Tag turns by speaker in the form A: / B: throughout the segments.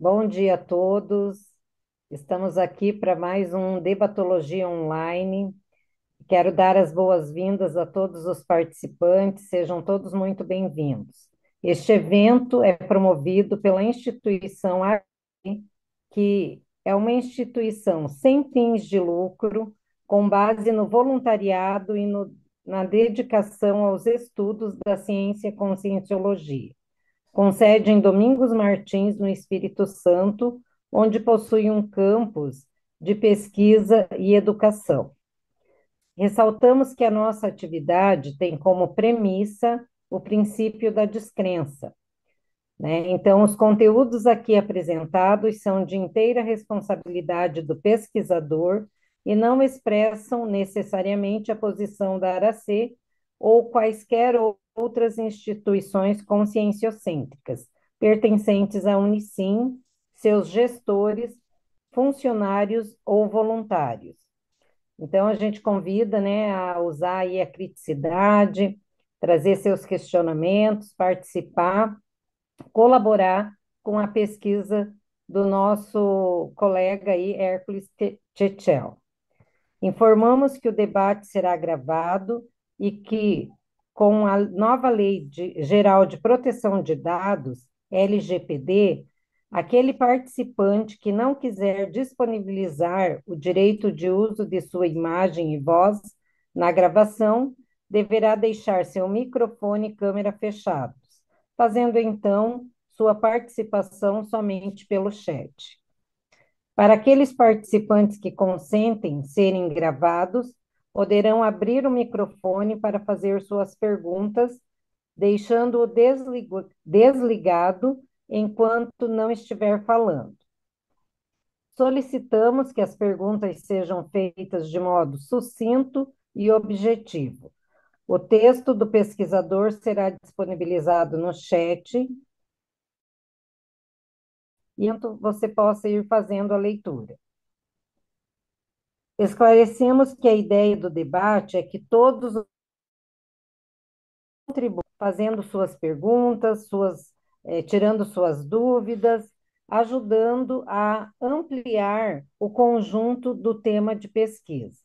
A: Bom dia a todos. Estamos aqui para mais um Debatologia Online. Quero dar as boas-vindas a todos os participantes, sejam todos muito bem-vindos. Este evento é promovido pela instituição ARI, que é uma instituição sem fins de lucro, com base no voluntariado e na dedicação aos estudos da ciência e conscienciologia, com sede em Domingos Martins, no Espírito Santo, onde possui um campus de pesquisa e educação. Ressaltamos que a nossa atividade tem como premissa o princípio da descrença, né? Então, os conteúdos aqui apresentados são de inteira responsabilidade do pesquisador e não expressam necessariamente a posição da ARAC ou quaisquer outras instituições conscienciocêntricas, pertencentes à Unicim, seus gestores, funcionários ou voluntários. Então, a gente convida, né, a usar aí a criticidade, trazer seus questionamentos, participar, colaborar com a pesquisa do nosso colega aí, Hércules Techel. Informamos que o debate será gravado e que, com a nova Geral de Proteção de Dados, LGPD, aquele participante que não quiser disponibilizar o direito de uso de sua imagem e voz na gravação, deverá deixar seu microfone e câmera fechados, fazendo então sua participação somente pelo chat. Para aqueles participantes que consentem serem gravados, poderão abrir o microfone para fazer suas perguntas, deixando-o desligado enquanto não estiver falando. Solicitamos que as perguntas sejam feitas de modo sucinto e objetivo. O texto do pesquisador será disponibilizado no chat e então você possa ir fazendo a leitura. Esclarecemos que a ideia do debate é que todos contribuam fazendo suas perguntas, tirando suas dúvidas, ajudando a ampliar o conjunto do tema de pesquisa.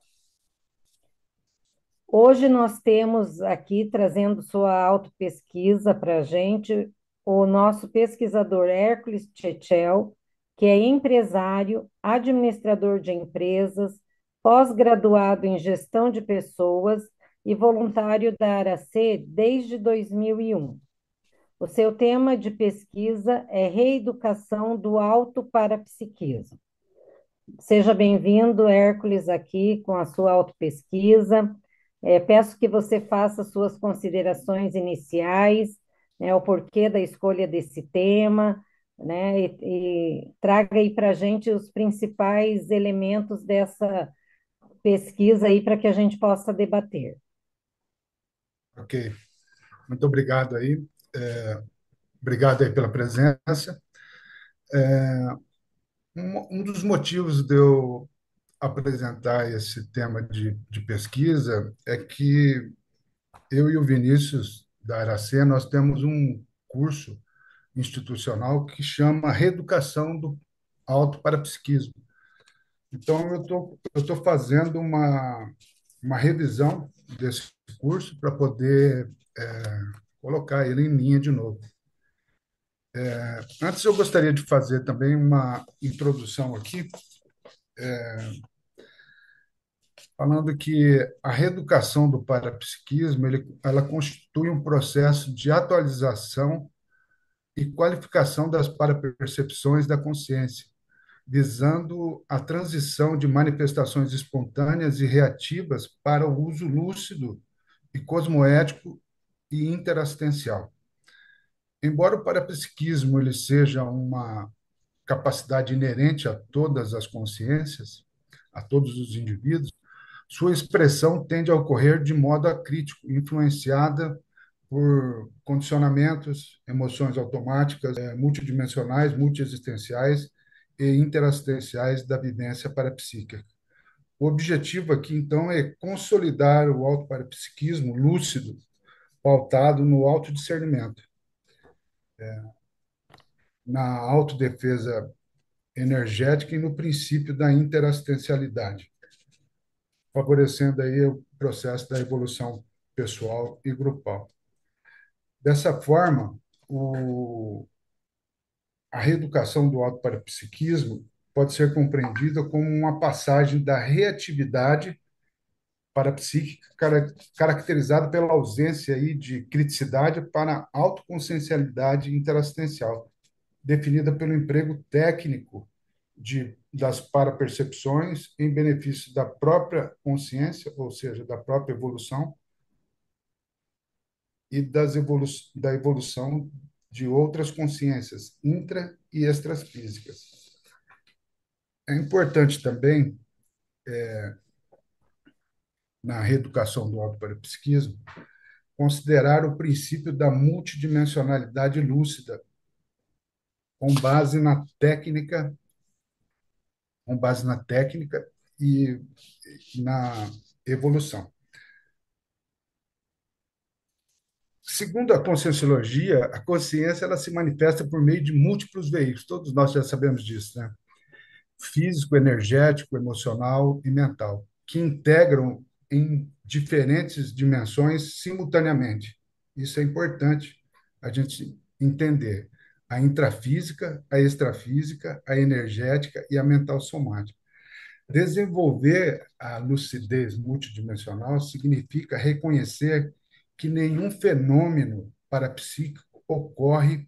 A: Hoje nós temos aqui, trazendo sua autopesquisa para a gente, o nosso pesquisador Hércules Techel, que é empresário, administrador de empresas, pós-graduado em gestão de pessoas e voluntário da ARAC desde 2001. O seu tema de pesquisa é reeducação do autoparapsiquismo. Seja bem-vindo, Hércules, aqui com a sua autopesquisa. Peço que você faça suas considerações iniciais, né, o porquê da escolha desse tema, né, e traga aí para a gente os principais elementos dessa pesquisa aí para que a gente possa debater.
B: Ok, muito obrigado aí. Obrigado aí pela presença. Um dos motivos de eu apresentar esse tema de pesquisa é que eu e o Vinícius da Aracê, nós temos um curso institucional que chama Reeducação do Autoparapsiquismo. Então, eu tô fazendo uma revisão desse curso para poder colocar ele em linha de novo. Antes, eu gostaria de fazer também uma introdução aqui, falando que a reeducação do parapsiquismo ela constitui um processo de atualização e qualificação das parapercepções da consciência, visando a transição de manifestações espontâneas e reativas para o uso lúcido e cosmoético e interassistencial. Embora o parapsiquismo ele seja uma capacidade inerente a todas as consciências, a todos os indivíduos, sua expressão tende a ocorrer de modo acrítico, influenciada por condicionamentos, emoções automáticas, multidimensionais, multiexistenciais e interassistenciais da vivência parapsíquica. O objetivo aqui, então, é consolidar o autoparapsiquismo lúcido, pautado no autodiscernimento. na autodefesa energética e no princípio da interassistencialidade, favorecendo aí o processo da evolução pessoal e grupal. Dessa forma, a reeducação do autoparapsiquismo pode ser compreendida como uma passagem da reatividade parapsíquica caracterizada pela ausência aí de criticidade para a autoconsciencialidade interassistencial, definida pelo emprego técnico das parapercepções em benefício da própria consciência, ou seja, da própria evolução, e da evolução de outras consciências intra e extrafísicas. É importante também, na reeducação do autoparapsiquismo, considerar o princípio da multidimensionalidade lúcida, com base na técnica, com base na técnica e na evolução. Segundo a conscienciologia, a consciência ela se manifesta por meio de múltiplos veículos. Todos nós já sabemos disso, né? Físico, energético, emocional e mental, que integram em diferentes dimensões simultaneamente. Isso é importante a gente entender. A intrafísica, a extrafísica, a energética e a mental somática. Desenvolver a lucidez multidimensional significa reconhecer que nenhum fenômeno parapsíquico ocorre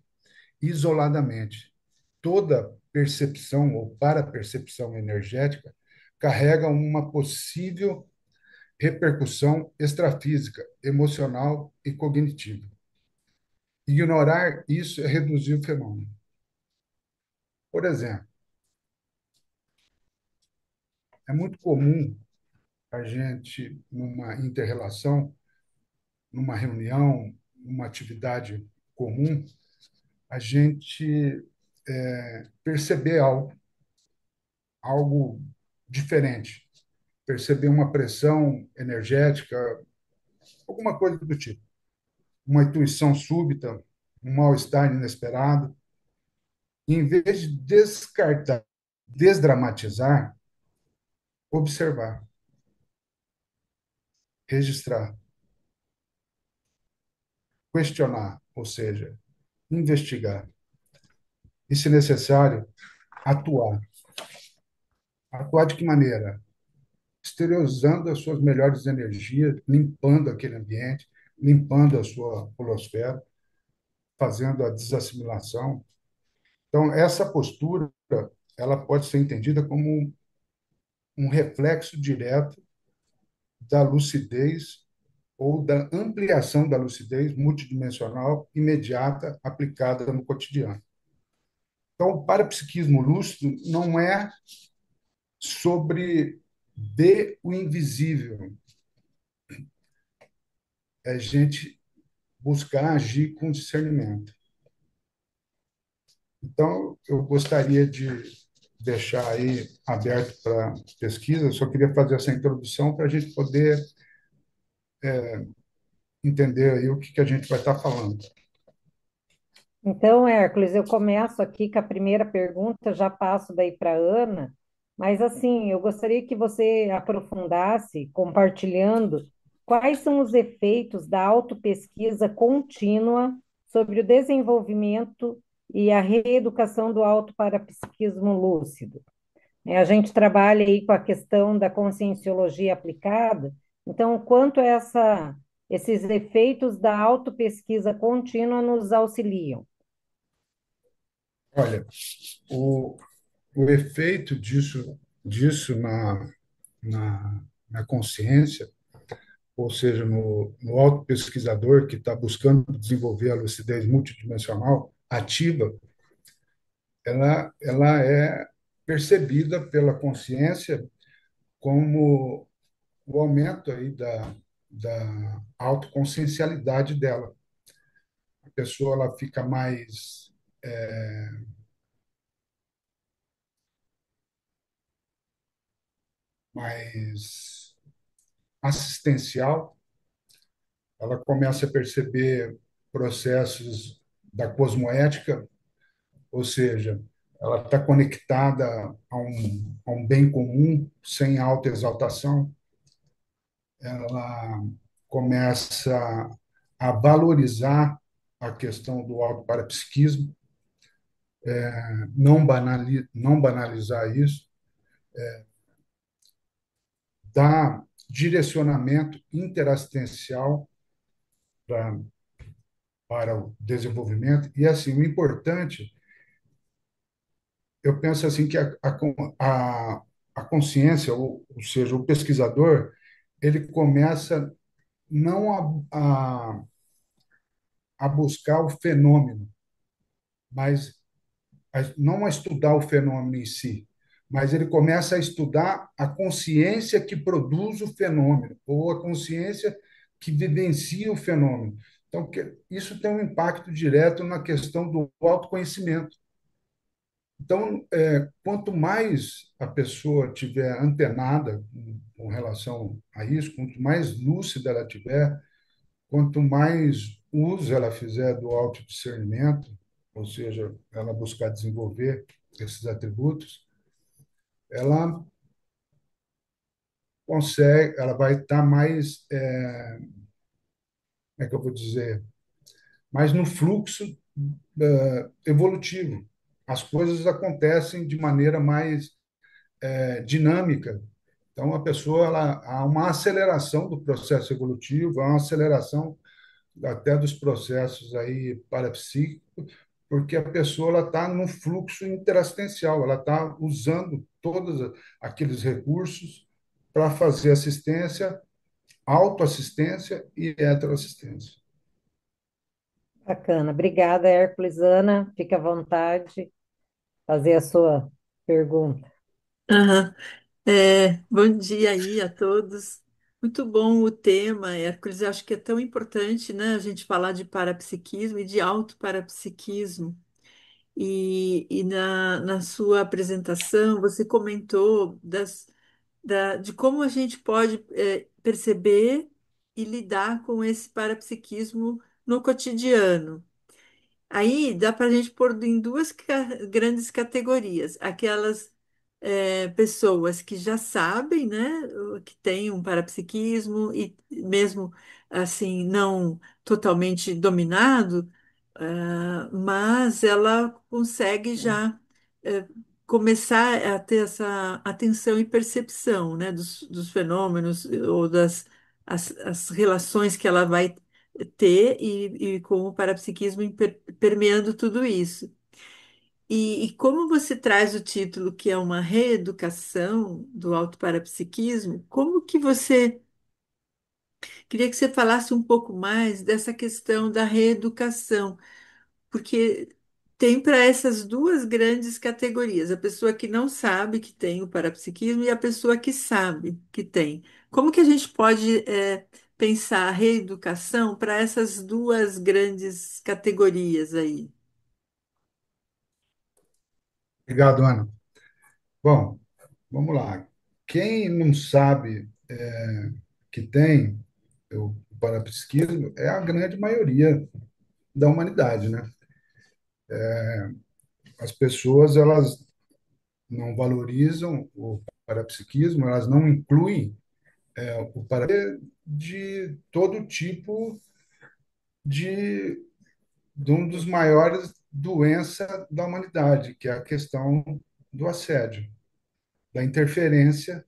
B: isoladamente. Toda percepção ou parapercepção energética carrega uma possível repercussão extrafísica, emocional e cognitiva. Ignorar isso é reduzir o fenômeno. Por exemplo, é muito comum a gente, numa interrelação, numa reunião, numa atividade comum, a gente perceber algo diferente, perceber uma pressão energética, alguma coisa do tipo, uma intuição súbita, um mal-estar inesperado. Em vez de descartar, desdramatizar, observar, registrar, questionar, ou seja, investigar. E, se necessário, atuar. Atuar de que maneira? Exteriorizando as suas melhores energias, limpando aquele ambiente, limpando a sua holosfera, fazendo a desassimilação. Então, essa postura, ela pode ser entendida como um reflexo direto da lucidez ou da ampliação da lucidez multidimensional imediata aplicada no cotidiano. Então, o parapsiquismo lúcido não é sobre ver o invisível, é a gente buscar agir com discernimento. Então, eu gostaria de deixar aí aberto para pesquisa, eu só queria fazer essa introdução para a gente poder entender aí o que a gente vai estar falando.
A: Então, Hércules, eu começo aqui com a primeira pergunta, já passo daí para a Ana, mas assim, eu gostaria que você aprofundasse, compartilhando quais são os efeitos da autopesquisa contínua sobre o desenvolvimento e a reeducação do autoparapsiquismo lúcido. A gente trabalha aí com a questão da conscienciologia aplicada, então, o quanto esses efeitos da autopesquisa contínua nos auxiliam?
B: Olha, o, o efeito disso na consciência, ou seja, no autopesquisador que está buscando desenvolver a lucidez multidimensional ativa, ela é percebida pela consciência como o aumento aí da autoconsciencialidade dela. A pessoa ela fica mais assistencial, ela começa a perceber processos da cosmoética ou seja, ela está conectada a um bem comum, sem alta exaltação, ela começa a valorizar a questão do autoparapsiquismo, não banalizar isso, dar direcionamento interassistencial pra, para o desenvolvimento. E, assim, o importante, eu penso assim que a consciência, ou seja, o pesquisador, ele começa não a buscar o fenômeno, mas não a estudar o fenômeno em si, mas ele começa a estudar a consciência que produz o fenômeno, ou a consciência que vivencia o fenômeno. Então, isso tem um impacto direto na questão do autoconhecimento. Então, quanto mais a pessoa tiver antenada com relação a isso, quanto mais lúcida ela tiver, quanto mais uso ela fizer do autodiscernimento, ou seja, ela buscar desenvolver esses atributos, ela consegue, ela vai estar mais, como é que eu vou dizer, mais no fluxo evolutivo. As coisas acontecem de maneira mais dinâmica. Então, a pessoa, há uma aceleração do processo evolutivo, há uma aceleração até dos processos aí parapsíquicos, porque a pessoa ela está no fluxo interassistencial, ela está usando todos aqueles recursos para fazer assistência, autoassistência e heteroassistência.
A: Bacana. Obrigada, Hércules. Ana, fique à vontade, fazer a sua pergunta.
C: Aham. Bom dia aí a todos. Muito bom o tema, Hércules. Eu acho que é tão importante, né, a gente falar de parapsiquismo e de autoparapsiquismo. E na sua apresentação, você comentou de como a gente pode perceber e lidar com esse parapsiquismo no cotidiano. Aí dá para a gente pôr em duas grandes categorias. Aquelas pessoas que já sabem, né, que tem um parapsiquismo e mesmo assim não totalmente dominado, mas ela consegue já eh, começar a ter essa atenção e percepção, né, dos fenômenos ou as relações que ela vai ter e com o parapsiquismo permeando tudo isso. E como você traz o título que é uma reeducação do autoparapsiquismo, como que você queria que você falasse um pouco mais dessa questão da reeducação, porque tem para essas duas grandes categorias, a pessoa que não sabe que tem o parapsiquismo e a pessoa que sabe que tem. Como que a gente pode pensar a reeducação para essas duas grandes categorias aí?
B: Obrigado, Ana. Bom, vamos lá. Quem não sabe que tem o parapsiquismo é a grande maioria da humanidade, né? As pessoas, elas não valorizam o parapsiquismo, elas não incluem o parapsiquismo de todo tipo de, de um dos maiores doenças da humanidade, que é a questão do assédio, da interferência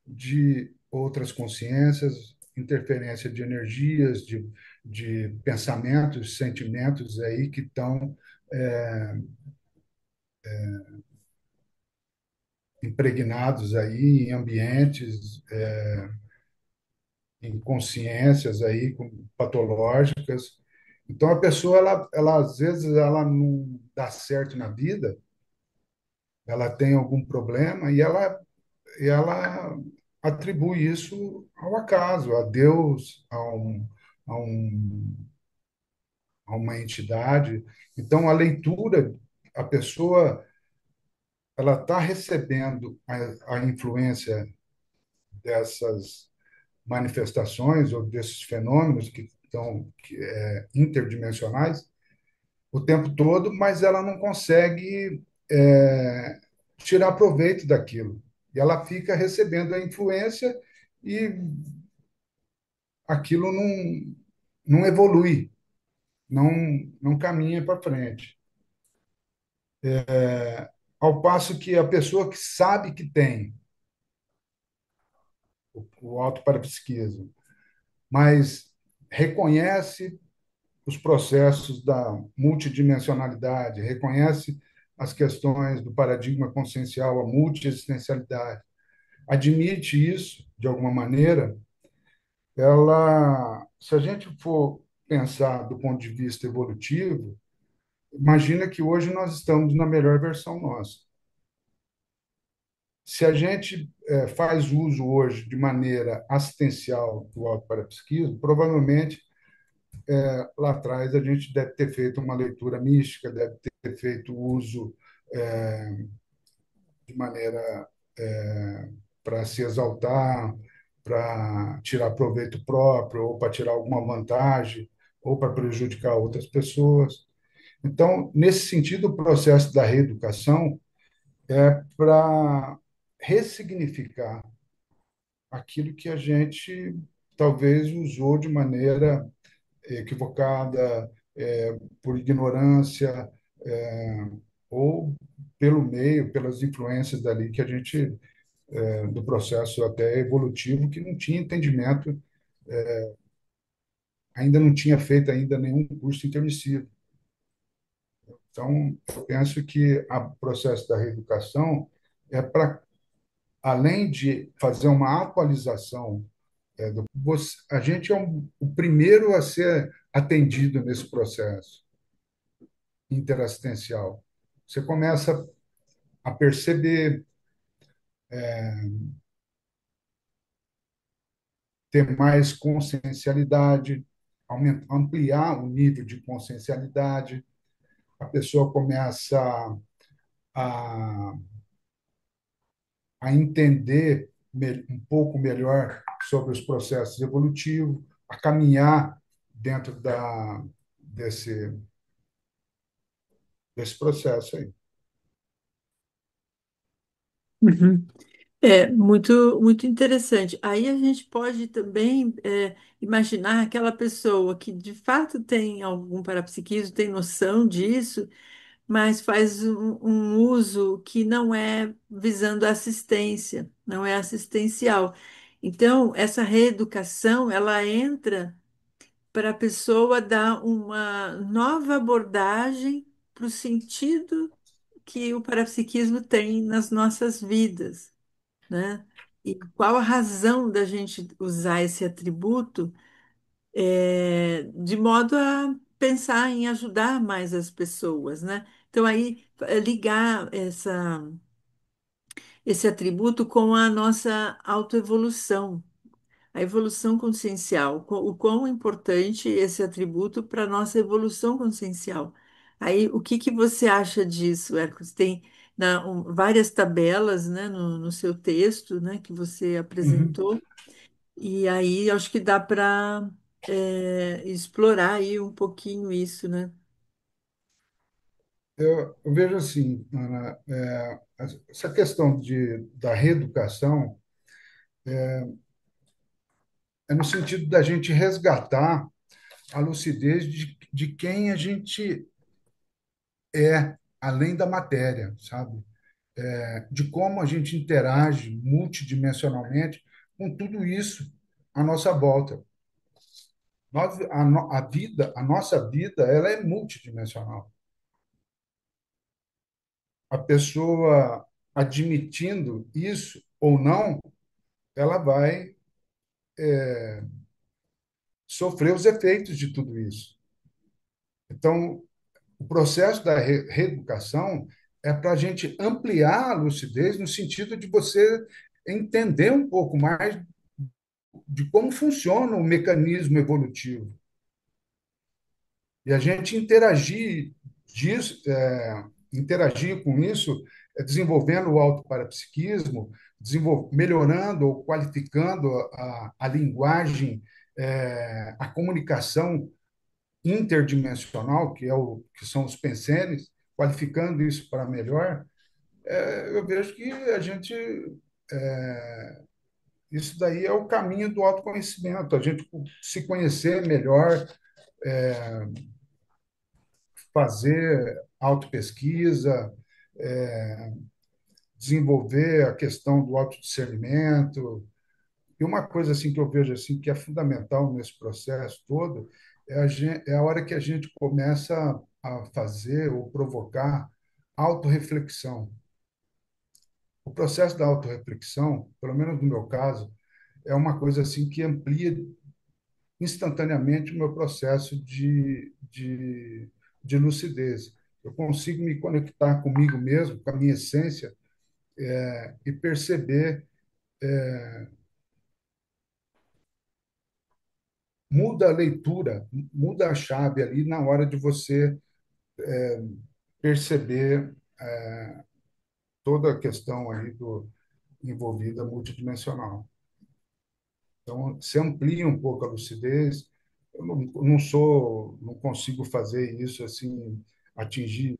B: de outras consciências, interferência de energias, de pensamentos, sentimentos aí que estão impregnados aí em ambientes, em consciências aí patológicas. Então a pessoa ela às vezes ela não dá certo na vida, ela tem algum problema e ela atribui isso ao acaso, a Deus, a, um, a uma entidade. Então a leitura, a pessoa ela está recebendo a influência dessas manifestações ou desses fenômenos que interdimensionais, o tempo todo, mas ela não consegue tirar proveito daquilo. E ela fica recebendo a influência e aquilo não evolui, não, não caminha para frente. Ao passo que a pessoa que sabe que tem o autoparapsiquismo, mas reconhece os processos da multidimensionalidade, reconhece as questões do paradigma consciencial, a multiexistencialidade, admite isso de alguma maneira, ela, se a gente for pensar do ponto de vista evolutivo, imagina que hoje nós estamos na melhor versão nossa. Se a gente faz uso hoje de maneira assistencial do autoparapsiquismo, provavelmente lá atrás a gente deve ter feito uma leitura mística, deve ter feito uso de maneira para se exaltar, para tirar proveito próprio, ou para tirar alguma vantagem, ou para prejudicar outras pessoas. Então, nesse sentido, o processo da reeducação é para ressignificar aquilo que a gente talvez usou de maneira equivocada, por ignorância, ou pelo meio, pelas influências dali que a gente, do processo até evolutivo, que não tinha entendimento, ainda não tinha feito ainda nenhum curso intermissivo. Então, eu penso que o processo da reeducação é para, além de fazer uma atualização, a gente é o primeiro a ser atendido nesse processo interassistencial. Você começa a perceber, ter mais consciencialidade, ampliar o nível de consciencialidade, a pessoa começa a, a entender um pouco melhor sobre os processos evolutivos, a caminhar dentro desse, desse processo aí.
C: Uhum. É muito interessante. Aí a gente pode também imaginar aquela pessoa que de fato tem algum parapsiquismo, tem noção disso, mas faz um uso que não é visando assistência, não é assistencial. Então, essa reeducação, ela entra para a pessoa dar uma nova abordagem para o sentido que o parapsiquismo tem nas nossas vidas, né? E qual a razão da gente usar esse atributo de modo a pensar em ajudar mais as pessoas, né? Então aí ligar esse atributo com a nossa autoevolução, a evolução consciencial, o quão importante esse atributo para a nossa evolução consciencial. Aí, o que que você acha disso, Hércules? Tem várias tabelas, né, no seu texto, né, que você
B: Uhum.
C: apresentou, e aí acho que dá para explorar aí um pouquinho isso, né?
B: Eu vejo assim, Ana, essa questão da reeducação é no sentido da gente resgatar a lucidez de quem a gente é, além da matéria, sabe? De como a gente interage multidimensionalmente com tudo isso à nossa volta. A nossa vida, ela é multidimensional. A pessoa admitindo isso ou não, ela vai sofrer os efeitos de tudo isso. Então, o processo da reeducação é para a gente ampliar a lucidez no sentido de você entender um pouco mais de como funciona o mecanismo evolutivo. E a gente interagir com isso, desenvolvendo o autoparapsiquismo, melhorando ou qualificando a linguagem, a comunicação interdimensional, que são os pensenes, qualificando isso para melhor, eu vejo que a gente isso daí é o caminho do autoconhecimento, a gente se conhecer melhor, fazer autopesquisa, desenvolver a questão do autodiscernimento. E uma coisa assim que eu vejo assim que é fundamental nesse processo todo é a hora que a gente começa a fazer ou provocar autorreflexão. O processo da autorreflexão, pelo menos no meu caso, é uma coisa assim que amplia instantaneamente o meu processo de lucidez. Eu consigo me conectar comigo mesmo, com a minha essência, e perceber, muda a leitura, muda a chave ali na hora de você perceber toda a questão aí envolvida multidimensional. Então, se amplia um pouco a lucidez. Eu não consigo fazer isso assim, atingir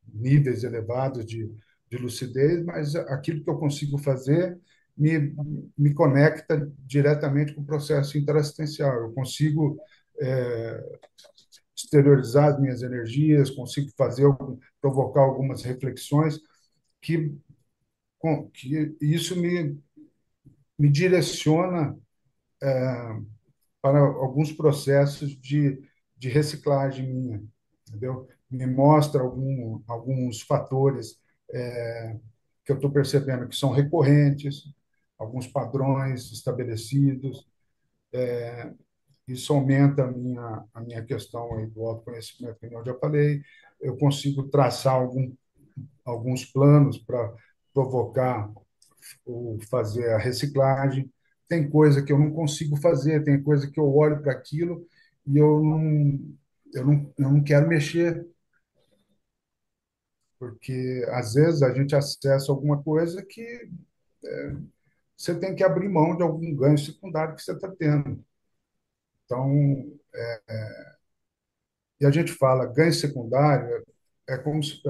B: níveis elevados de lucidez, mas aquilo que eu consigo fazer me, me conecta diretamente com o processo interassistencial. Eu consigo exteriorizar as minhas energias, consigo provocar algumas reflexões que, que isso me direciona para alguns processos de reciclagem minha, entendeu? Me mostra alguns fatores que eu estou percebendo que são recorrentes, alguns padrões estabelecidos. Isso aumenta a minha questão aí do autoconhecimento, que eu já falei. Eu consigo traçar alguns planos para provocar ou fazer a reciclagem. Tem coisa que eu não consigo fazer, tem coisa que eu olho para aquilo e eu não quero mexer, porque às vezes a gente acessa alguma coisa que você tem que abrir mão de algum ganho secundário que você está tendo. Então, e a gente fala ganho secundário, é como se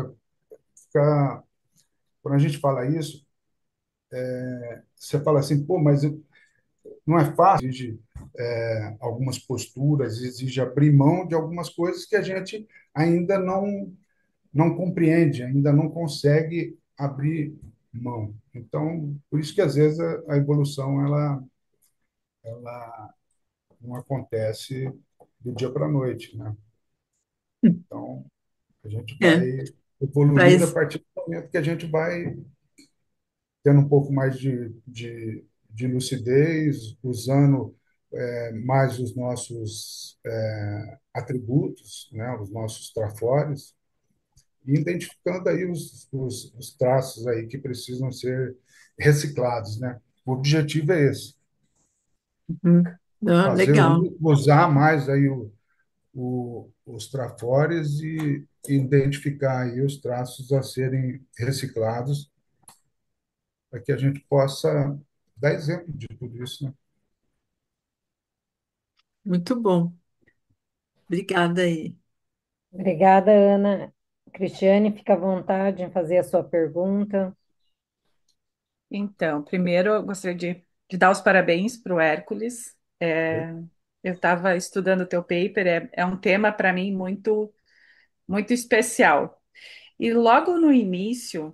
B: ficar, quando a gente fala isso, você fala assim, pô, mas não é fácil, exige algumas posturas, exige abrir mão de algumas coisas que a gente ainda não compreende, ainda não consegue abrir mão. Então, por isso que às vezes a evolução ela não acontece do dia para a noite, né? Então, a gente
C: É,
B: vai evoluindo a
C: faz
B: partir do momento que a gente vai tendo um pouco mais de lucidez, usando mais os nossos atributos, né, os nossos trafores, e identificando aí os traços aí que precisam ser reciclados, né? O objetivo é esse,
C: uhum. Ah, legal.
B: usar mais aí os trafores e identificar aí os traços a serem reciclados para que a gente possa dar exemplo de tudo isso, né?
C: Muito bom. Obrigada aí.
A: Obrigada, Ana. Cristiane, fica à vontade em fazer a sua pergunta.
D: Então, primeiro eu gostaria de dar os parabéns para o Hércules. Eu estava estudando o teu paper, é um tema para mim muito especial. E logo no início,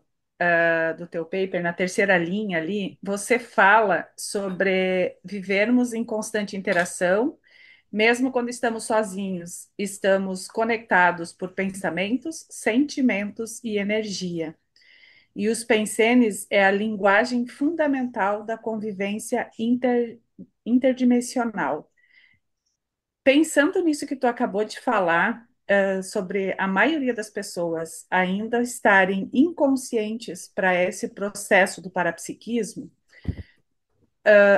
D: do teu paper, na terceira linha ali, você fala sobre vivermos em constante interação, mesmo quando estamos sozinhos, estamos conectados por pensamentos, sentimentos e energia. E os pensenes é a linguagem fundamental da convivência interdimensional. Pensando nisso que tu acabou de falar, sobre a maioria das pessoas ainda estarem inconscientes para esse processo do parapsiquismo,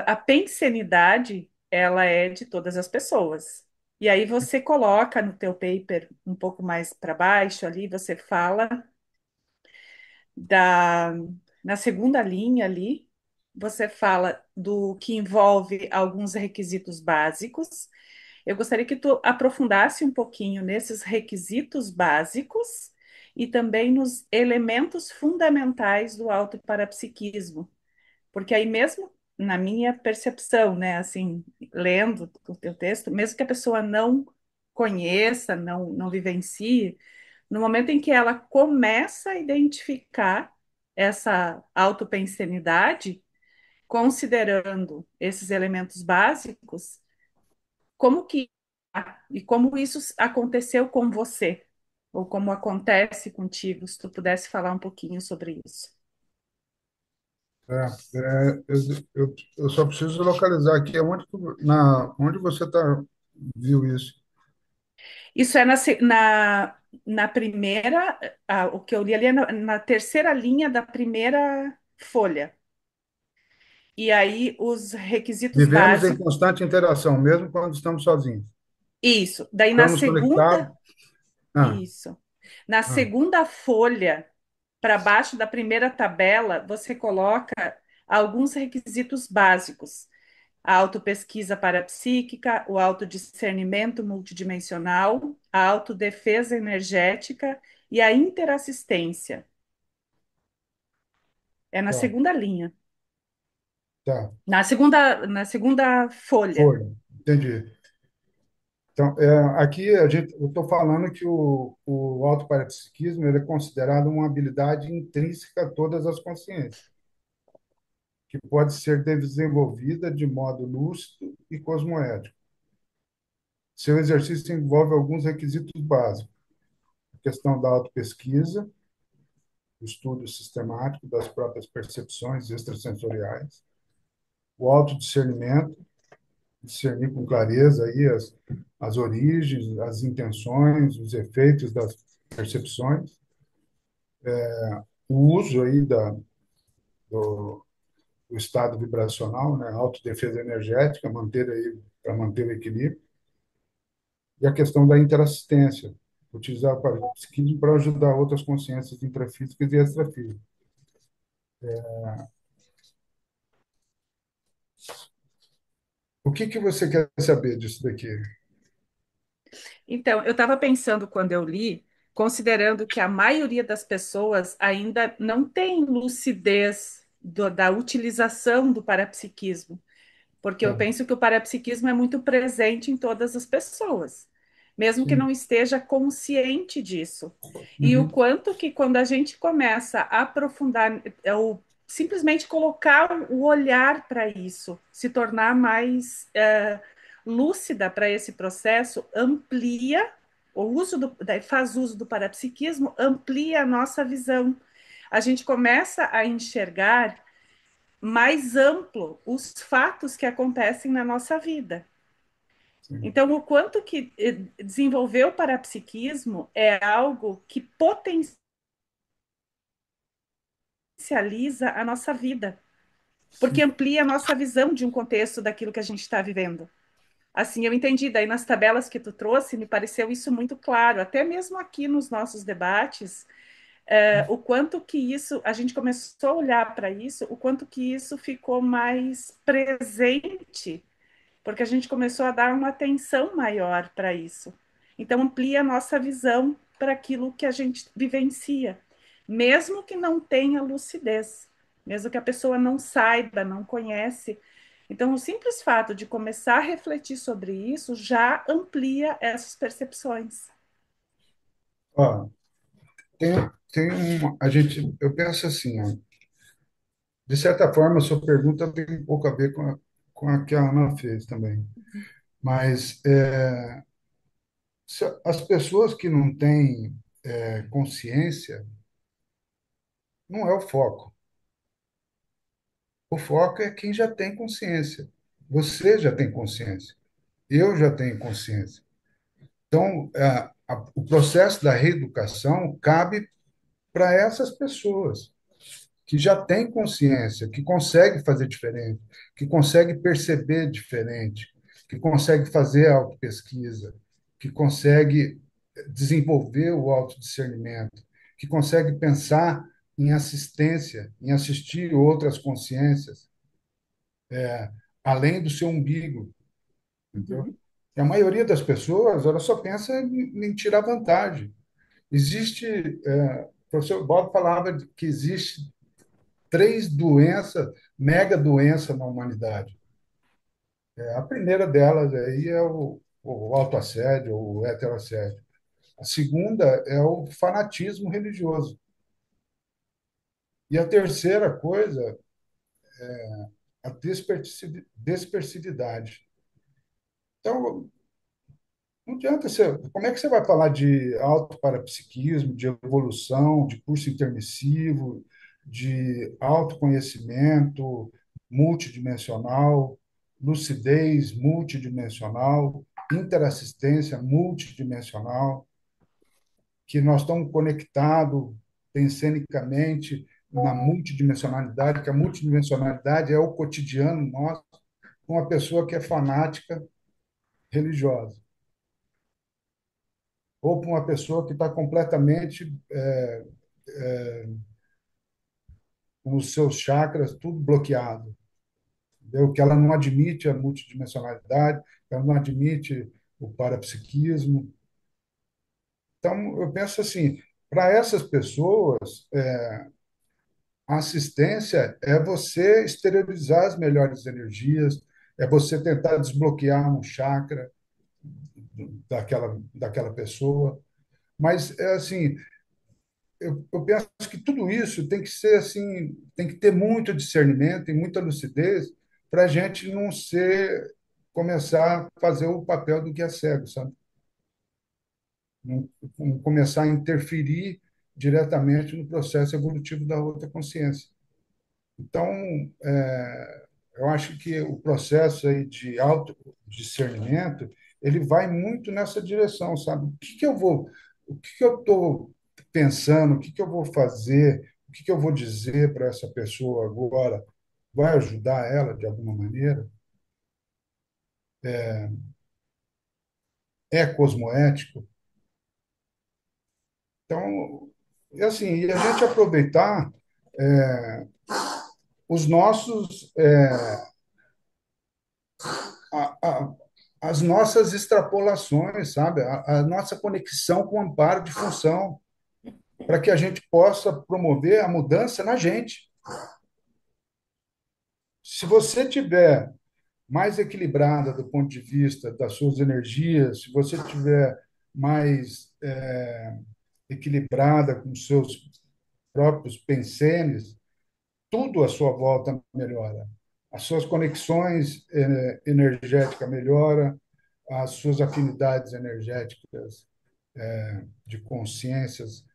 D: a pensenidade, ela é de todas as pessoas. E aí você coloca no teu paper um pouco mais para baixo ali, você fala da na segunda linha ali, você fala do que envolve alguns requisitos básicos Eu gostaria que tu aprofundasse um pouquinho nesses requisitos básicos e também nos elementos fundamentais do autoparapsiquismo, porque aí mesmo na minha percepção, né, assim, lendo o teu texto, mesmo que a pessoa não conheça, não vivencie, no momento em que ela começa a identificar essa autopensenidade, considerando esses elementos básicos, como que e como isso aconteceu com você, ou como acontece contigo, se tu pudesse falar um pouquinho sobre isso.
B: Eu só preciso localizar aqui onde você viu isso.
D: Isso é na primeira, o que eu li ali é na terceira linha da primeira folha. E aí os requisitos
B: Vivemos em
D: básicos,
B: constante interação, mesmo quando estamos sozinhos.
D: isso. Daí na
B: Estamos conectados.
D: segunda,
B: Ah,
D: isso. Na
B: ah,
D: segunda folha, para baixo da primeira tabela, você coloca alguns requisitos básicos. A autopesquisa parapsíquica, o autodiscernimento multidimensional, a autodefesa energética e a interassistência. É na
B: tá,
D: segunda linha.
B: tá.
D: Na segunda folha.
B: Foi, entendi. Então, aqui eu estou falando que o autoparapsiquismo ele é considerado uma habilidade intrínseca a todas as consciências, que pode ser desenvolvida de modo lúcido e cosmoético. Seu exercício envolve alguns requisitos básicos: a questão da autopesquisa, o estudo sistemático das próprias percepções extrasensoriais, o autodiscernimento, discernir com clareza aí as origens, as intenções, os efeitos das percepções, o uso aí do, do estado vibracional, né, autodefesa energética, para manter o equilíbrio, e a questão da interassistência, utilizar o parapsiquismo para ajudar outras consciências intrafísicas e extrafísicas. O que você quer saber disso daqui?
D: Então, eu estava pensando quando eu li, considerando que a maioria das pessoas ainda não tem lucidez da utilização do parapsiquismo. Porque eu
B: Tá.
D: penso que o parapsiquismo é muito presente em todas as pessoas, mesmo que não
B: Sim.
D: esteja consciente disso. E o
B: Uhum.
D: quanto que quando a gente começa a aprofundar, ou simplesmente colocar o olhar para isso, se tornar mais lúcida para esse processo, amplia o uso faz uso do parapsiquismo, amplia a nossa visão. A gente começa a enxergar mais amplo os fatos que acontecem na nossa vida.
B: Sim.
D: Então, o quanto que desenvolver o parapsiquismo é algo que potencializa a nossa vida, porque amplia a nossa visão de um contexto daquilo que a gente está vivendo. Assim, eu entendi. Daí, nas tabelas que tu trouxe, me pareceu isso muito claro. Até mesmo aqui nos nossos debates, o quanto que isso, a gente começou a olhar para isso, o quanto que isso ficou mais presente porque a gente começou a dar uma atenção maior para isso. Então, amplia a nossa visão para aquilo que a gente vivencia, mesmo que não tenha lucidez, mesmo que a pessoa não saiba, não conhece. Então, o simples fato de começar a refletir sobre isso já amplia essas percepções.
B: Ó, eu penso assim, ó, de certa forma, a sua pergunta tem um pouco a ver com a que a Ana fez também. Mas as pessoas que não têm consciência, não é o foco. O foco é quem já tem consciência. Você já tem consciência. Eu já tenho consciência. Então, o processo da reeducação cabe para essas pessoas que já têm consciência, que consegue fazer diferente, que consegue perceber diferente, que consegue fazer a autopesquisa, que consegue desenvolver o autodiscernimento, que consegue pensar em assistência, em assistir outras consciências, além do seu umbigo, entendeu?
D: Uhum.
B: E a maioria das pessoas, ela só pensa em tirar vantagem. Existe, o professor Bob falava que existe três doenças, mega doenças na humanidade. A primeira delas aí é o autoassédio, o heteroassédio. A segunda é o fanatismo religioso. E a terceira coisa, a despersividade. Então, não adianta você. Como é que você vai falar de autoparapsiquismo, de evolução, de curso intermissivo, de autoconhecimento multidimensional, lucidez multidimensional, interassistência multidimensional, que nós estamos conectados pensenicamente na multidimensionalidade, que a multidimensionalidade é o cotidiano nosso, com uma pessoa que é fanática religiosa, ou para uma pessoa que está completamente com os seus chakras tudo bloqueado, entendeu? Que ela não admite a multidimensionalidade, ela não admite o parapsiquismo. Então, eu penso assim, para essas pessoas, a assistência é você exteriorizar as melhores energias, é você tentar desbloquear um chakra daquela pessoa. Mas, é assim, eu penso que tudo isso tem que ser assim, tem que ter muito discernimento e muita lucidez para a gente não ser, começar a fazer o papel do que é cego, sabe? Não começar a interferir diretamente no processo evolutivo da outra consciência. Então, eu acho que o processo aí de autodiscernimento, ele vai muito nessa direção, sabe? O que que eu estou pensando, o que que eu vou fazer, o que que eu vou dizer para essa pessoa agora? Vai ajudar ela de alguma maneira? É cosmoético? Então, e assim, e a gente aproveitar os nossos, a- a- as nossas extrapolações, sabe? A nossa conexão com o amparo de função, para que a gente possa promover a mudança na gente. Se você tiver mais equilibrada do ponto de vista das suas energias, se você tiver mais equilibrada com os seus próprios pensenes, tudo à sua volta melhora. As suas conexões energéticas melhoram, as suas afinidades energéticas de consciências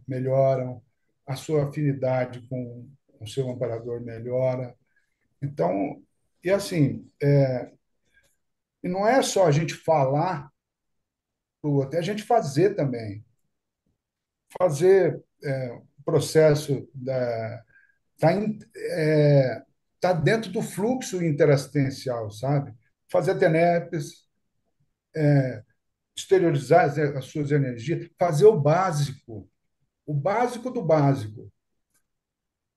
B: melhoram, a sua afinidade com o seu amparador melhora. Então, e assim, e não é só a gente falar para o outro, é a gente fazer também. Fazer o processo está tá dentro do fluxo interassistencial, sabe? Fazer TENEPs, exteriorizar as suas energias, fazer o básico do básico.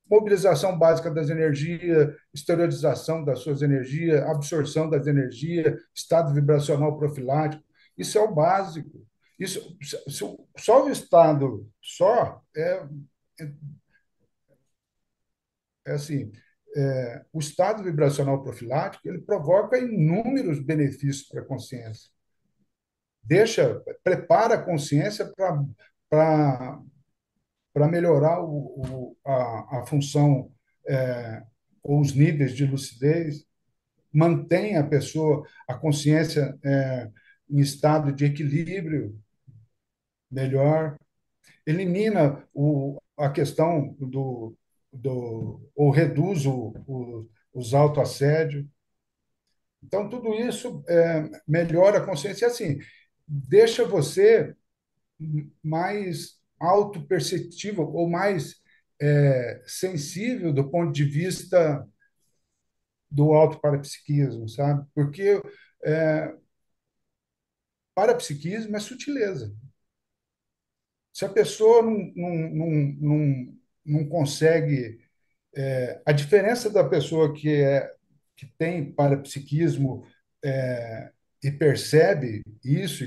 B: Mobilização básica das energias, exteriorização das suas energias, absorção das energias, estado vibracional profilático. Isso é o básico. Isso, só o estado, é assim, o estado vibracional profilático ele provoca inúmeros benefícios para a consciência. Prepara a consciência para melhorar a função ou os níveis de lucidez, mantém a pessoa, a consciência em estado de equilíbrio melhor, elimina a questão ou reduz os autoassédios. Então, tudo isso melhora a consciência e, assim, deixa você mais autoperceptível ou mais sensível do ponto de vista do autoparapsiquismo, sabe? Porque parapsiquismo é sutileza. Se a pessoa não consegue. A diferença da pessoa que tem parapsiquismo e percebe isso,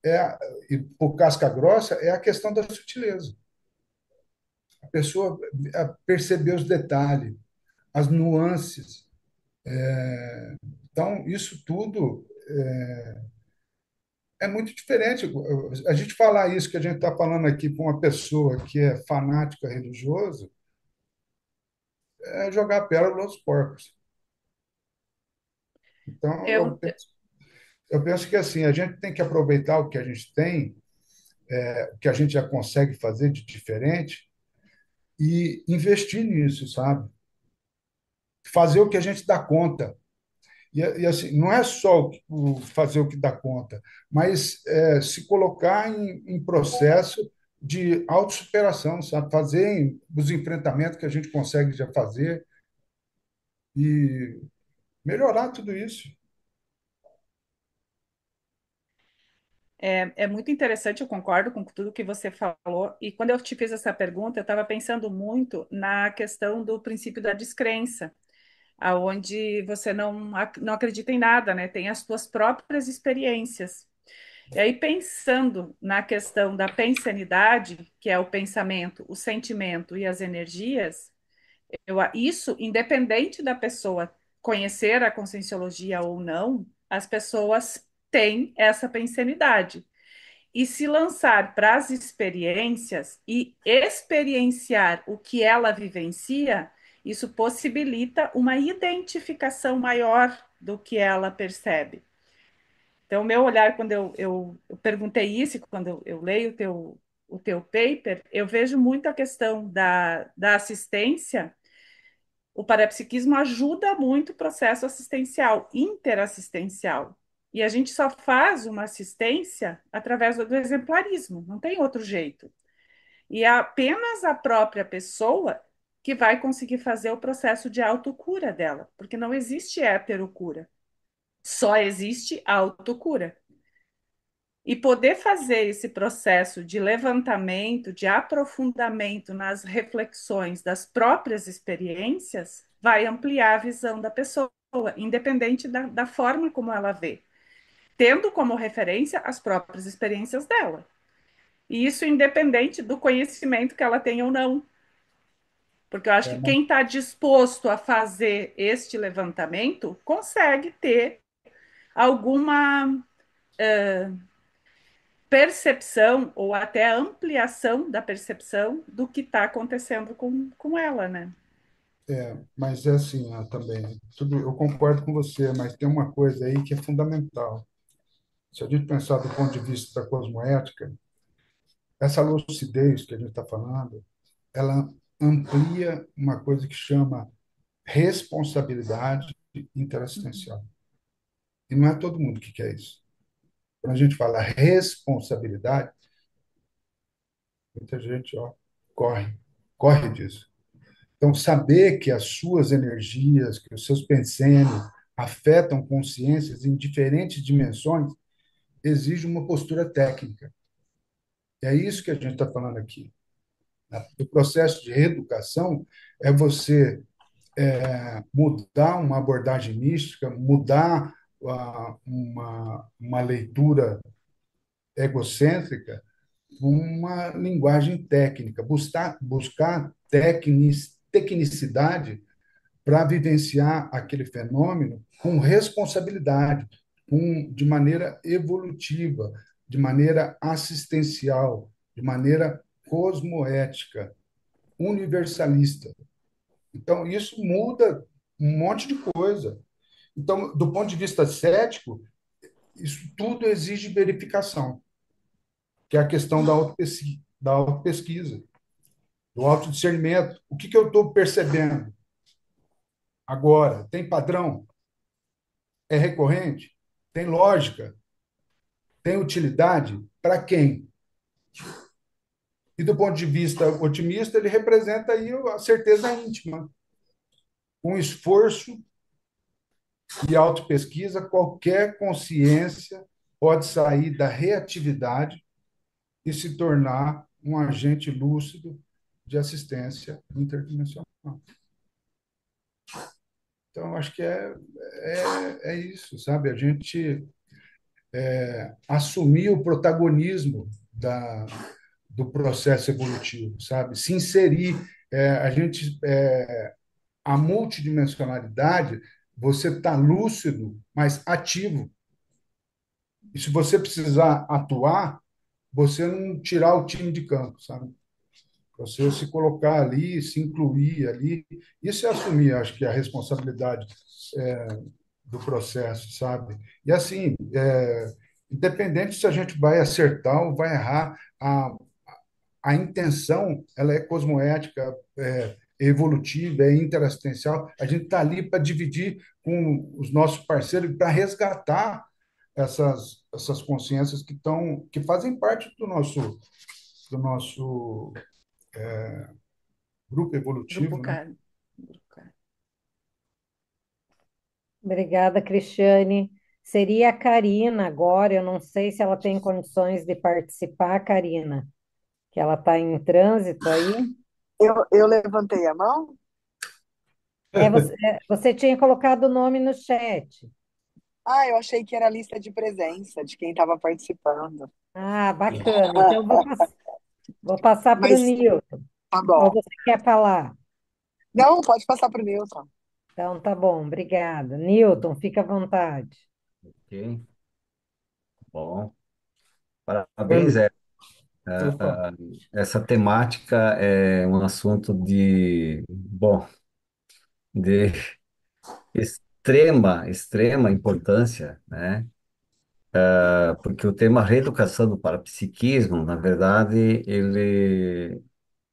B: é, e por casca grossa, é a questão da sutileza. A pessoa perceber os detalhes, as nuances. Então, isso tudo é muito diferente. A gente falar isso que a gente está falando aqui para uma pessoa que é fanática religiosa é jogar pérola aos porcos. Então,
D: Eu,
B: eu penso que assim, a gente tem que aproveitar o que a gente tem, o que a gente já consegue fazer de diferente e investir nisso, sabe? Fazer o que a gente dá conta. E assim, não é só fazer o que dá conta, mas se colocar em processo de autossuperação, sabe? Fazer os enfrentamentos que a gente consegue já fazer e melhorar tudo isso.
D: é muito interessante, eu concordo com tudo que você falou. E quando eu te fiz essa pergunta, eu estava pensando muito na questão do princípio da descrença, aonde você não acredita em nada, né? Tem as suas próprias experiências. E aí, pensando na questão da pensanidade, que é o pensamento, o sentimento e as energias, isso, independente da pessoa conhecer a conscienciologia ou não, as pessoas têm essa pensanidade. E se lançar para as experiências e experienciar o que ela vivencia, isso possibilita uma identificação maior do que ela percebe. Então, o meu olhar, quando eu perguntei isso, quando eu leio o teu paper, eu vejo muito a questão da assistência. O parapsiquismo ajuda muito o processo assistencial, interassistencial. E a gente só faz uma assistência através do exemplarismo, não tem outro jeito. E é apenas a própria pessoa que vai conseguir fazer o processo de autocura dela, porque não existe heterocura, só existe autocura. E poder fazer esse processo de levantamento, de aprofundamento nas reflexões das próprias experiências, vai ampliar a visão da pessoa, independente da forma como ela vê, tendo como referência as próprias experiências dela. E isso independente do conhecimento que ela tem ou não. Porque eu acho
B: É,
D: que
B: mas,
D: quem está disposto a fazer este levantamento consegue ter alguma percepção ou até ampliação da percepção do que está acontecendo com ela, né?
B: mas é assim, também. Eu concordo com você, mas tem uma coisa aí que é fundamental. Se a gente pensar do ponto de vista da cosmoética, essa lucidez que a gente está falando, ela amplia uma coisa que chama responsabilidade interassistencial. E não é todo mundo que quer isso. Quando a gente fala responsabilidade, muita gente corre, corre disso. Então, saber que as suas energias, que os seus pensamentos afetam consciências em diferentes dimensões, exige uma postura técnica. E é isso que a gente está falando aqui. O processo de reeducação é você mudar uma abordagem mística, mudar uma leitura egocêntrica, uma linguagem técnica, buscar tecnicidade para vivenciar aquele fenômeno com responsabilidade, de maneira evolutiva, de maneira assistencial, de maneira cosmoética, universalista. Então, isso muda um monte de coisa. Então, do ponto de vista cético, isso tudo exige verificação, que é a questão da autopesquisa, do autodiscernimento. O que eu estou percebendo agora? Tem padrão? É recorrente? Tem lógica? Tem utilidade? Para quem? E do ponto de vista otimista, ele representa aí a certeza íntima. Com esforço e autopesquisa, qualquer consciência pode sair da reatividade e se tornar um agente lúcido de assistência interdimensional. Então, acho que é isso, sabe? A gente assumir o protagonismo do processo evolutivo, sabe? Se inserir, a multidimensionalidade, você está lúcido, mas ativo. E se você precisar atuar, você não tirar o time de campo, sabe? Você se colocar ali, se incluir ali, isso é assumir, acho que a responsabilidade do processo, sabe? E assim, independente se a gente vai acertar ou vai errar, a intenção ela é cosmoética, evolutiva, é interassistencial. A gente está ali para dividir com os nossos parceiros, para resgatar essas consciências que fazem parte do nosso grupo
D: Grupo
B: evolutivo, né?
D: Carmo. Grupo Carmo.
A: Obrigada, Cristiane. Seria a Karina agora, eu não sei se ela tem condições de participar, Karina, que ela está em trânsito aí.
E: Eu levantei a mão?
A: Você tinha colocado o nome no chat.
E: Ah, eu achei que era a lista de presença de quem estava participando.
A: Ah, bacana. Então, vou passar para o
E: Mas
A: Nilton.
E: tá
A: Ou
E: bom.
A: você quer falar?
E: Não, pode passar para o Newton.
A: Então, tá bom, obrigada. Nilton, fica à vontade.
F: Ok, bom.
B: Boa
F: Parabéns,
B: noite.
F: é.
B: Opa.
F: Essa temática é um assunto de extrema importância, né? Porque o tema reeducação do parapsiquismo, na verdade, ele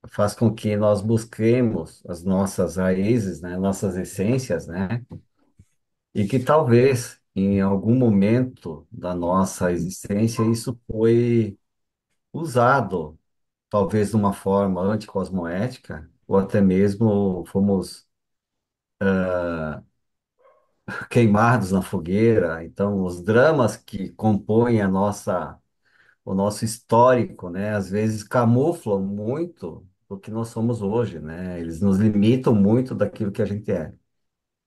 F: faz com que nós busquemos as nossas raízes, né? Nossas essências, né? E que talvez, em algum momento da nossa existência, isso foi usado talvez de uma forma anticosmoética, ou até mesmo fomos queimados na fogueira. Então, os dramas que compõem o nosso histórico, né, às vezes camuflam muito o que nós somos hoje, né? Eles nos limitam muito daquilo que a gente é.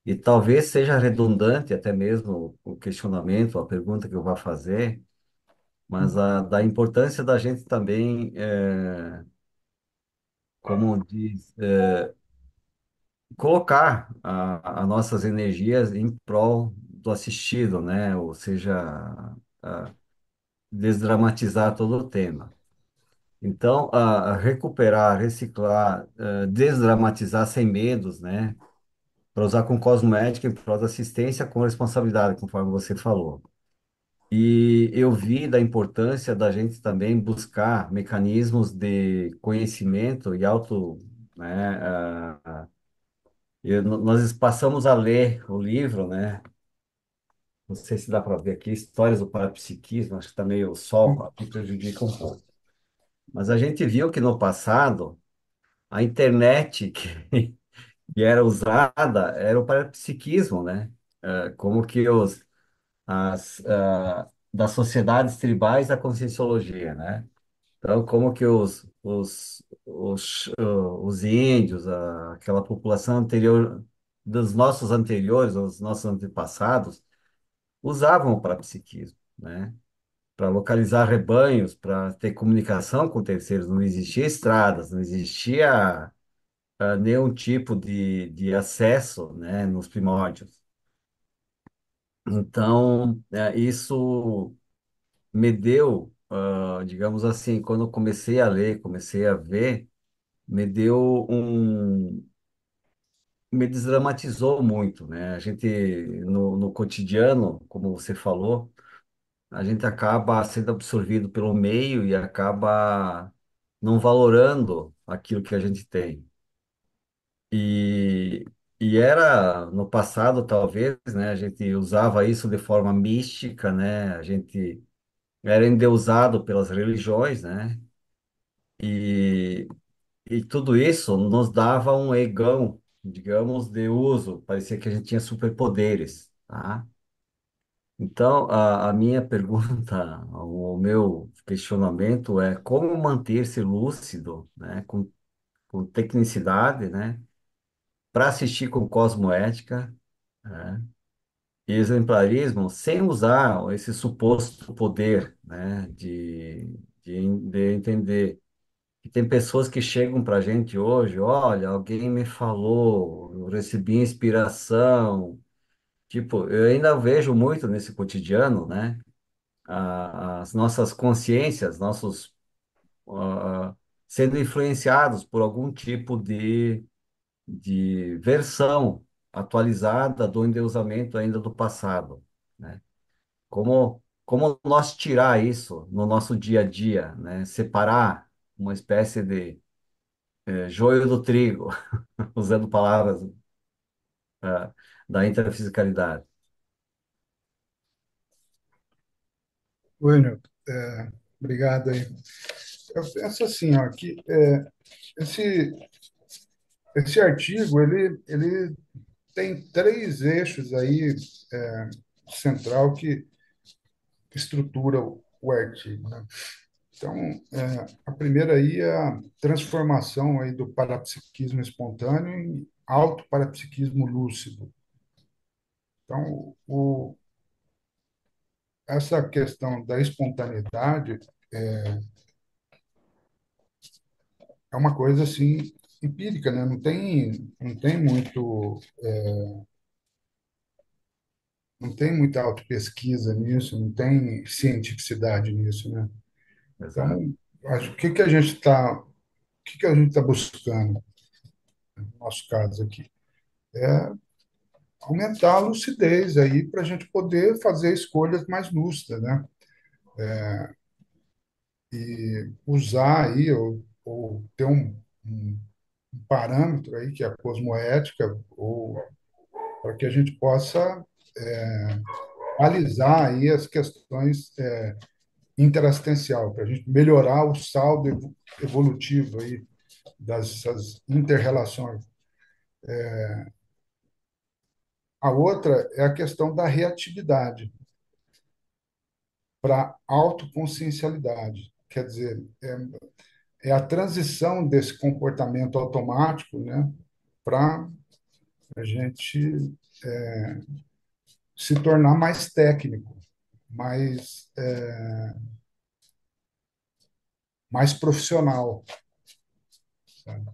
F: E talvez seja redundante até mesmo o questionamento, a pergunta que eu vou fazer, mas da importância da gente também, como diz, colocar as nossas energias em prol do assistido, né? Ou seja, a desdramatizar todo o tema. Então, a recuperar, reciclar, desdramatizar sem medos, né? Para usar com cosmética em prol da assistência com responsabilidade, conforme você falou. E eu vi da importância da gente também buscar mecanismos de conhecimento e né? Nós passamos a ler o livro, né? Não sei se dá para ver aqui, Histórias do Parapsiquismo, acho que está meio sol, aqui prejudica um pouco. Mas a gente viu que no passado, a internet que era usada era o parapsiquismo, né? Como que das sociedades tribais à conscienciologia, né? Então, como que os índios, aquela população anterior, dos nossos anteriores, os nossos antepassados, usavam o parapsiquismo, né? Para localizar rebanhos, para ter comunicação com terceiros. Não existia estradas, não existia nenhum tipo de acesso, né, nos primórdios. Então, isso me deu, digamos assim, quando eu comecei a ler, comecei a ver, me deu me desdramatizou muito, né? A gente, no cotidiano, como você falou, a gente acaba sendo absorvido pelo meio e acaba não valorando aquilo que a gente tem. E, e era no passado, talvez, né? A gente usava isso de forma mística, né? A gente era endeusado pelas religiões, né? E, e tudo isso nos dava um egão, digamos, de uso. Parecia que a gente tinha superpoderes, tá? Então, a minha pergunta, o meu questionamento é como manter-se lúcido, né, com tecnicidade, né, para assistir com cosmoética né? E exemplarismo sem usar esse suposto poder, né, de entender que tem pessoas que chegam para a gente hoje, olha, alguém me falou, eu recebi inspiração. Tipo, eu ainda vejo muito nesse cotidiano, né, as nossas consciências, nossos sendo influenciados por algum tipo de versão atualizada do endeusamento ainda do passado, né? Como nós tirar isso no nosso dia a dia, né? Separar uma espécie de joio do trigo, usando palavras da intrafisicalidade.
B: Oi, Nilton. Obrigado aí. Eu penso assim, ó, que esse, esse artigo ele tem três eixos aí central que estrutura o artigo, né? Então, a primeira aí é a transformação aí do parapsiquismo espontâneo em autoparapsiquismo lúcido. Então, essa questão da espontaneidade é uma coisa assim empírica, né? Não tem muito, não tem muita autopesquisa nisso, não tem cientificidade nisso, né?
F: Exato.
B: Então, acho que a gente está, o que a gente está buscando no nosso caso aqui é aumentar a lucidez aí para a gente poder fazer escolhas mais lúcidas, né? E usar aí ou ter um parâmetro aí que é a cosmoética ou para que a gente possa analisar aí as questões interassistencial, para a gente melhorar o saldo evolutivo aí dessas inter-relações. A outra é a questão da reatividade para autoconsciencialidade. Quer dizer, é a transição desse comportamento automático, né, para a gente se tornar mais técnico, mais, mais profissional, sabe?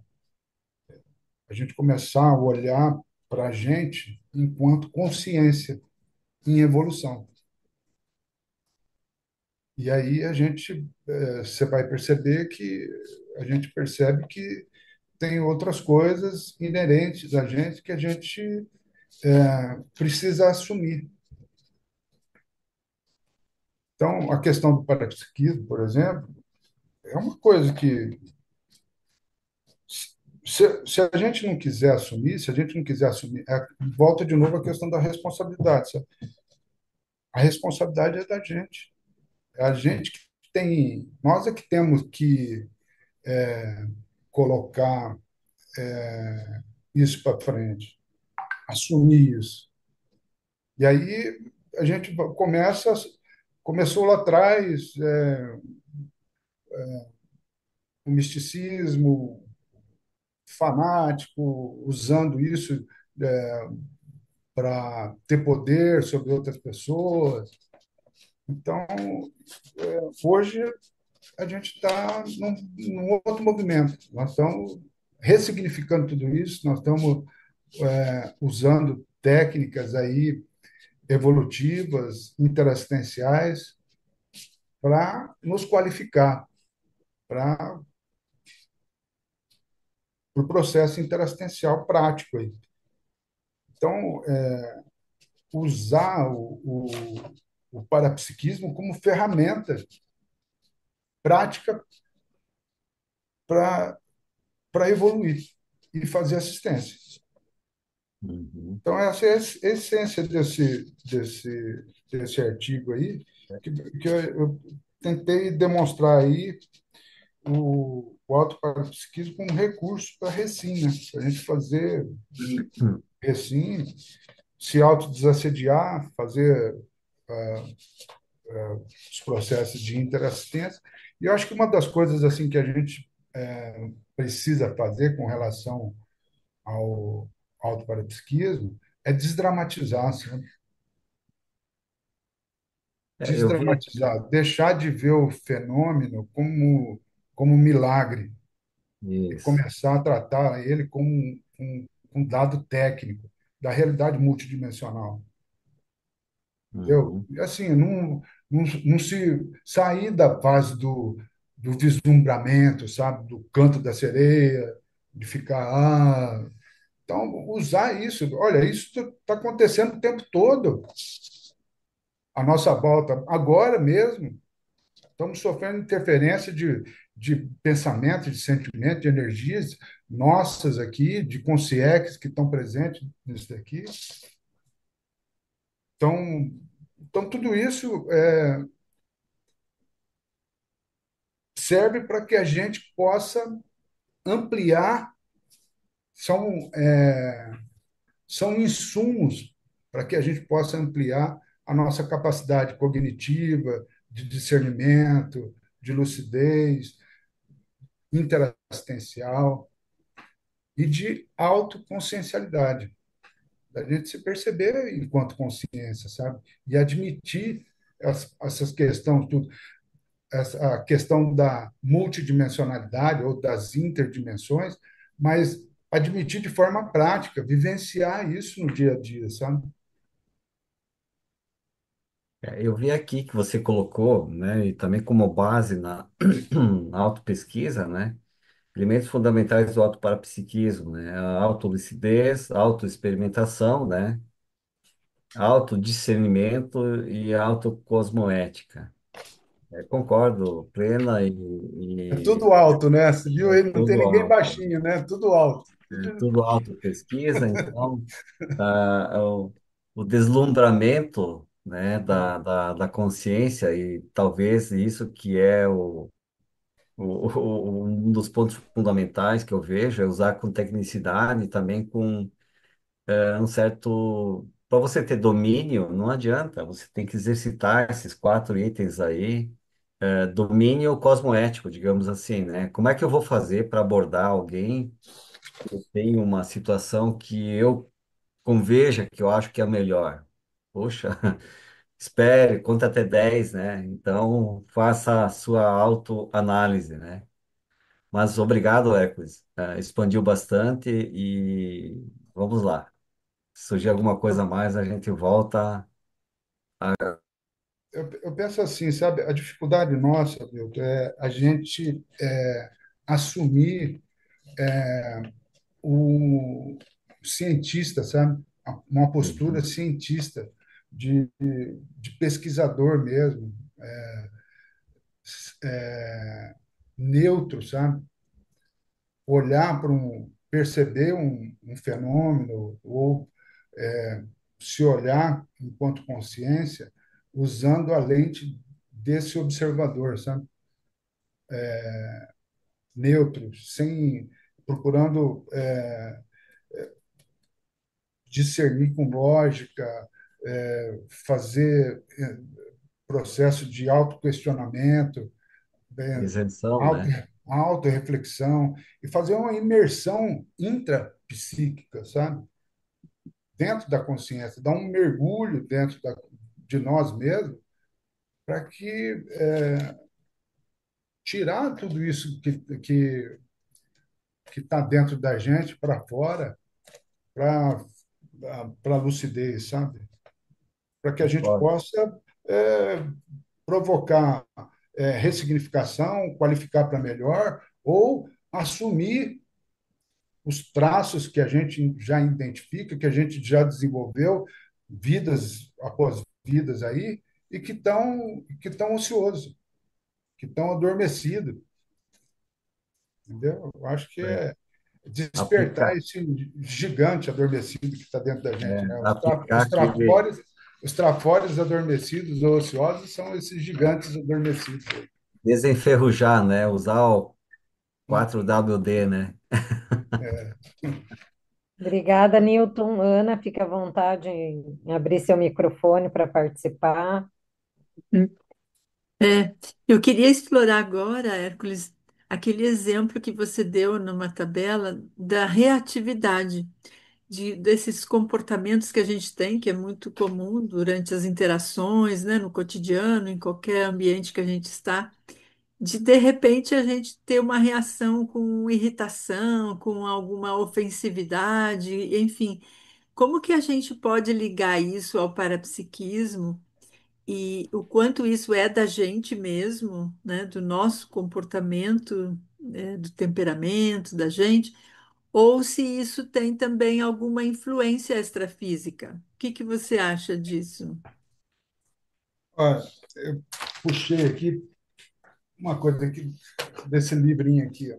B: A gente começar a olhar para a gente enquanto consciência em evolução. E aí você vai perceber que a gente percebe que tem outras coisas inerentes a gente que a gente precisa assumir. Então, a questão do parapsiquismo, por exemplo, é uma coisa que, se a gente não quiser assumir, se a gente não quiser assumir, volta de novo a questão da responsabilidade. Sabe? A responsabilidade é da gente. É a gente que tem, nós é que temos que colocar isso para frente, assumir isso. E aí a gente começou lá atrás, o misticismo fanático, usando isso para ter poder sobre outras pessoas. Então, hoje a gente está num outro movimento. Nós estamos ressignificando tudo isso, nós estamos usando técnicas aí evolutivas, interassistenciais, para nos qualificar para o processo interassistencial prático aí. Então, usar o parapsiquismo como ferramenta prática para evoluir e fazer assistência.
F: Uhum.
B: Então, essa é a essência desse artigo aí, que eu tentei demonstrar aí o autoparapsiquismo como recurso para Recim, né? Para a gente fazer Recim, se autodesassediar, fazer os processos de interassistência. E eu acho que uma das coisas assim que a gente precisa fazer com relação ao autoparapsiquismo é desdramatizar, sabe?
F: Eu vi aqui
B: Desdramatizar, deixar de ver o fenômeno como um milagre e
F: isso.
B: começar a tratar ele como um dado técnico da realidade multidimensional. Entendeu?
F: Uhum.
B: E assim, não se sair da fase do vislumbramento, sabe? Do canto da sereia, de ficar. Então, usar isso. Olha, isso está acontecendo o tempo todo à nossa volta. Agora mesmo, estamos sofrendo interferência de pensamento, de sentimento, de energias nossas aqui, de consciências que estão presentes nisso daqui. Então, tudo isso serve para que a gente possa ampliar, são, são insumos para que a gente possa ampliar a nossa capacidade cognitiva, de discernimento, de lucidez, interassistencial e de autoconsciencialidade, da gente se perceber enquanto consciência, sabe? E admitir essas questões, tudo, a questão da multidimensionalidade ou das interdimensões, mas admitir de forma prática, vivenciar isso no dia a dia, sabe?
F: Eu vi aqui que você colocou, né, e também como base na na autopesquisa, né, elementos fundamentais do autoparapsiquismo, né, a autolucidez, a autoexperimentação, né, autodiscernimento e a autocosmoética. Concordo plena
B: É
F: e
B: tudo alto, né? Você viu
F: é
B: aí? Não tem
F: tudo
B: ninguém
F: alto,
B: baixinho, né? Tudo alto.
F: tudo autopesquisa, então o deslumbramento, né, da consciência e talvez isso que é um dos pontos fundamentais que eu vejo é usar com tecnicidade e também com um certo. Para você ter domínio, não adianta, você tem que exercitar esses quatro itens aí, domínio cosmoético, digamos assim, né? Como é que eu vou fazer para abordar alguém que tem uma situação que eu conveja que eu acho que é o melhor? Poxa, espere, conta até 10, né? Então, faça a sua autoanálise, né? Mas obrigado, Hércules. Expandiu bastante e vamos lá. Se surgir alguma coisa a mais, a gente volta.
B: Eu penso assim, sabe? A dificuldade nossa, Milton, é a gente assumir o cientista, sabe? Uma postura
F: Uhum.
B: cientista, de, de pesquisador mesmo, neutro, sabe? Olhar para perceber um fenômeno ou se olhar enquanto consciência usando a lente desse observador, sabe? Neutro, sem procurando discernir com lógica, fazer processo de autoquestionamento, é,
F: Isenção,
B: auto,
F: né?
B: autorreflexão e fazer uma imersão intrapsíquica, sabe? Dentro da consciência, dar um mergulho dentro de nós mesmos para que tirar tudo isso que está dentro da gente para fora, para a lucidez, sabe? Para que a gente
F: Concordo.
B: possa é, provocar ressignificação, qualificar para melhor ou assumir os traços que a gente já identifica, que a gente já desenvolveu, vidas após vidas aí, e que estão ociosos, que estão adormecidos, entendeu? Eu acho que
F: É.
B: é despertar
F: Aplicar,
B: esse gigante adormecido que está dentro da gente, né?
F: aplicar aquele,
B: Os trafores adormecidos ou ociosos são esses gigantes adormecidos.
F: desenferrujar, né? Usar o 4WD, né?
A: Obrigada, Newton. Ana, fica à vontade em abrir seu microfone para participar.
C: É, eu queria explorar agora, Hércules, aquele exemplo que você deu numa tabela da reatividade. desses comportamentos que a gente tem, que é muito comum durante as interações, né, no cotidiano, em qualquer ambiente que a gente está, de repente a gente ter uma reação com irritação, com alguma ofensividade, enfim. Como que a gente pode ligar isso ao parapsiquismo e o quanto isso é da gente mesmo, né, do nosso comportamento, do temperamento da gente, ou se isso tem também alguma influência extrafísica? O que que você acha disso?
B: Olha, eu puxei aqui uma coisa aqui desse livrinho aqui, ó.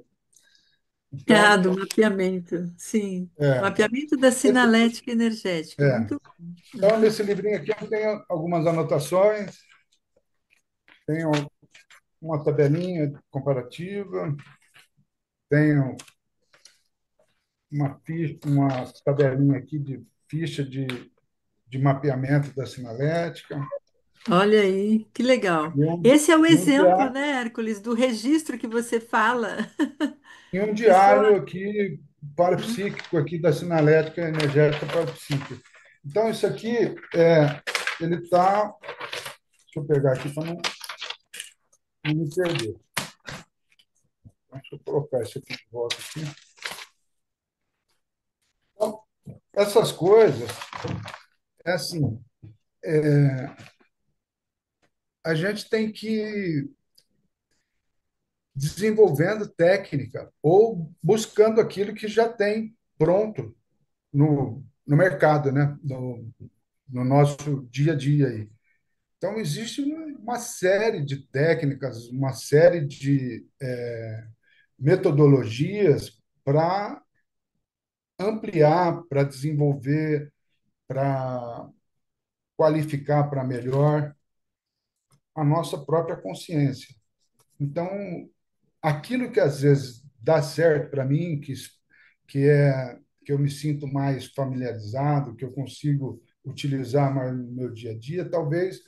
C: Ah,
B: Então,
C: do mapeamento, sim.
B: é,
C: Mapeamento da
B: esse,
C: sinalética energética,
B: é.
C: muito bom.
B: Então, nesse livrinho aqui eu tenho algumas anotações, tenho uma tabelinha comparativa, tenho uma tabelinha aqui de ficha de mapeamento da sinalética,
C: Olha aí, que legal.
B: e um,
C: Esse é o
B: e um
C: exemplo,
B: diário,
C: né, Hércules, do registro que você fala.
B: e um
C: Pessoa.
B: diário aqui parapsíquico aqui da sinalética energética parapsíquica. Então, isso aqui, ele está... Deixa eu pegar aqui para não me perder. Deixa eu colocar isso aqui de volta aqui. Então, essas coisas, é assim, a gente tem que ir desenvolvendo técnica ou buscando aquilo que já tem pronto no mercado, né? No nosso dia a dia aí. Então, existe uma série de técnicas, uma série de metodologias para ampliar, para desenvolver, para qualificar para melhor a nossa própria consciência. Então, aquilo que às vezes dá certo para mim, que eu me sinto mais familiarizado, que eu consigo utilizar mais no meu dia a dia, talvez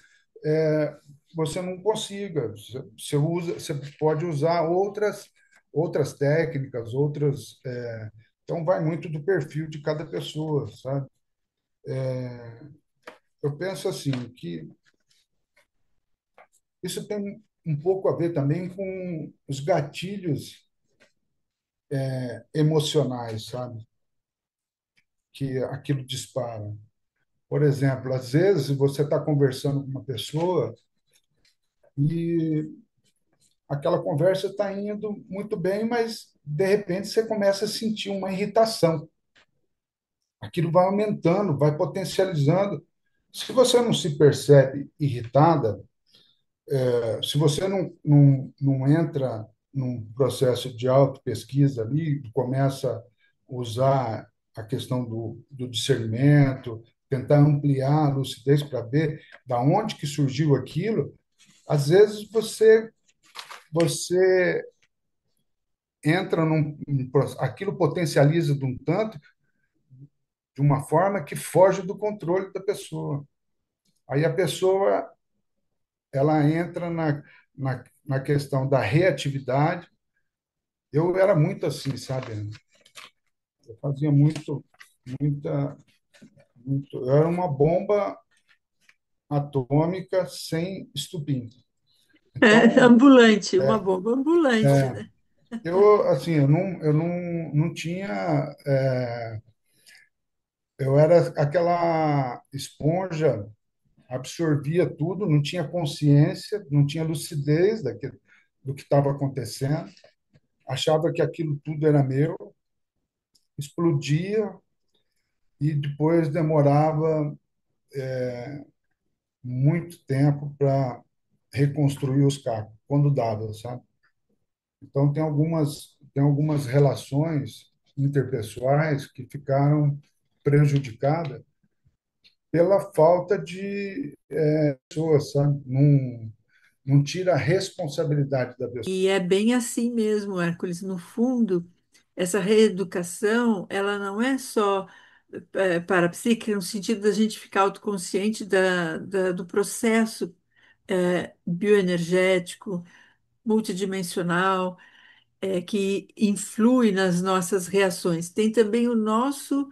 B: é, você não consiga. Você pode usar outras técnicas, outras. Então, vai muito do perfil de cada pessoa, sabe? Eu penso assim que isso tem um pouco a ver também com os gatilhos emocionais, sabe? Que aquilo dispara. Por exemplo, às vezes você está conversando com uma pessoa e aquela conversa está indo muito bem, mas de repente você começa a sentir uma irritação. Aquilo vai aumentando, vai potencializando. Se você não se percebe irritada, se você não entra num processo de autopesquisa ali, começa a usar a questão do discernimento, tentar ampliar a lucidez para ver da onde que surgiu aquilo, às vezes você entra aquilo potencializa de um tanto, de uma forma que foge do controle da pessoa. Aí a pessoa ela entra na questão da reatividade. Eu era muito assim, sabe? Eu fazia muita, eu era uma bomba atômica sem estupim.
C: É,
B: Então,
C: ambulante, uma bomba ambulante, né?
B: eu assim, eu não tinha, eu era aquela esponja, absorvia tudo, não tinha consciência, não tinha lucidez do que estava acontecendo, achava que aquilo tudo era meu, explodia e depois demorava muito tempo para reconstruir os cacos, quando dava, sabe? Então, tem algumas relações interpessoais que ficaram prejudicadas pela falta de pessoas, sabe? Não tira a responsabilidade da pessoa.
C: E é bem assim mesmo, Hércules. No fundo, essa reeducação, ela não é só para a psique, no sentido da gente ficar autoconsciente do processo bioenergético, multidimensional, que influi nas nossas reações. Tem também o nosso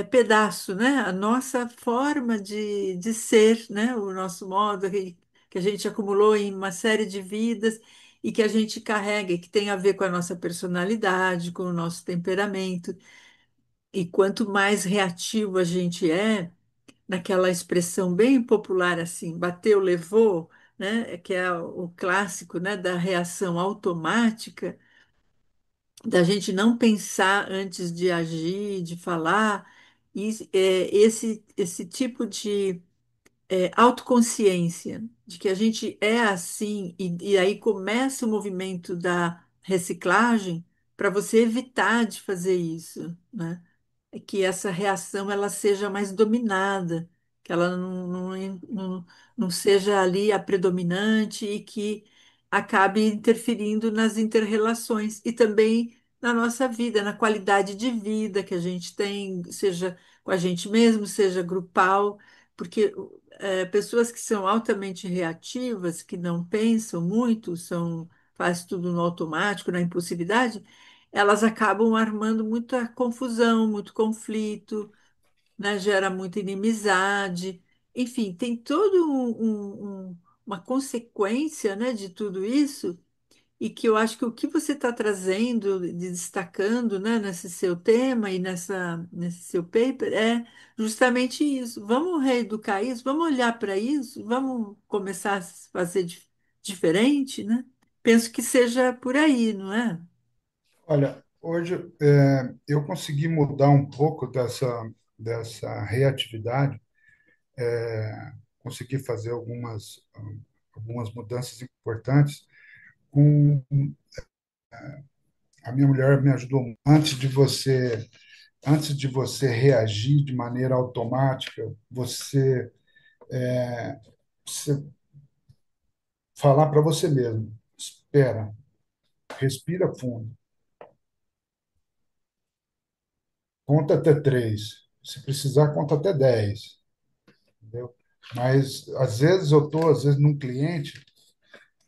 C: pedaço, né? A nossa forma de ser, né? O nosso modo que a gente acumulou em uma série de vidas e que a gente carrega, e que tem a ver com a nossa personalidade, com o nosso temperamento. E quanto mais reativo a gente é, naquela expressão bem popular assim, bateu, levou, né? Que é o clássico, né? Da reação automática, da gente não pensar antes de agir, de falar. E esse tipo de autoconsciência, de que a gente é assim, e aí começa o movimento da reciclagem para você evitar de fazer isso, né? É que essa reação ela seja mais dominada, que ela não seja ali a predominante e que acabe interferindo nas interrelações e também na nossa vida, na qualidade de vida que a gente tem, seja com a gente mesmo, seja grupal, porque pessoas que são altamente reativas, que não pensam muito, faz tudo no automático, na impulsividade, elas acabam armando muita confusão, muito conflito, né? Gera muita inimizade. Enfim, tem todo uma consequência, né, de tudo isso, e que eu acho que o que você está trazendo, destacando, né, nesse seu tema e nesse seu paper é justamente isso. Vamos reeducar isso, vamos olhar para isso, vamos começar a fazer diferente, né? Penso que seja por aí, não é?
B: Olha, hoje eu consegui mudar um pouco dessa reatividade, consegui fazer algumas mudanças importantes. Com a minha mulher me ajudou muito. Antes de você reagir de maneira automática, você falar para você mesmo: espera, respira fundo, conta até três. Se precisar, conta até 10, entendeu? Mas às vezes eu estou, às vezes, num cliente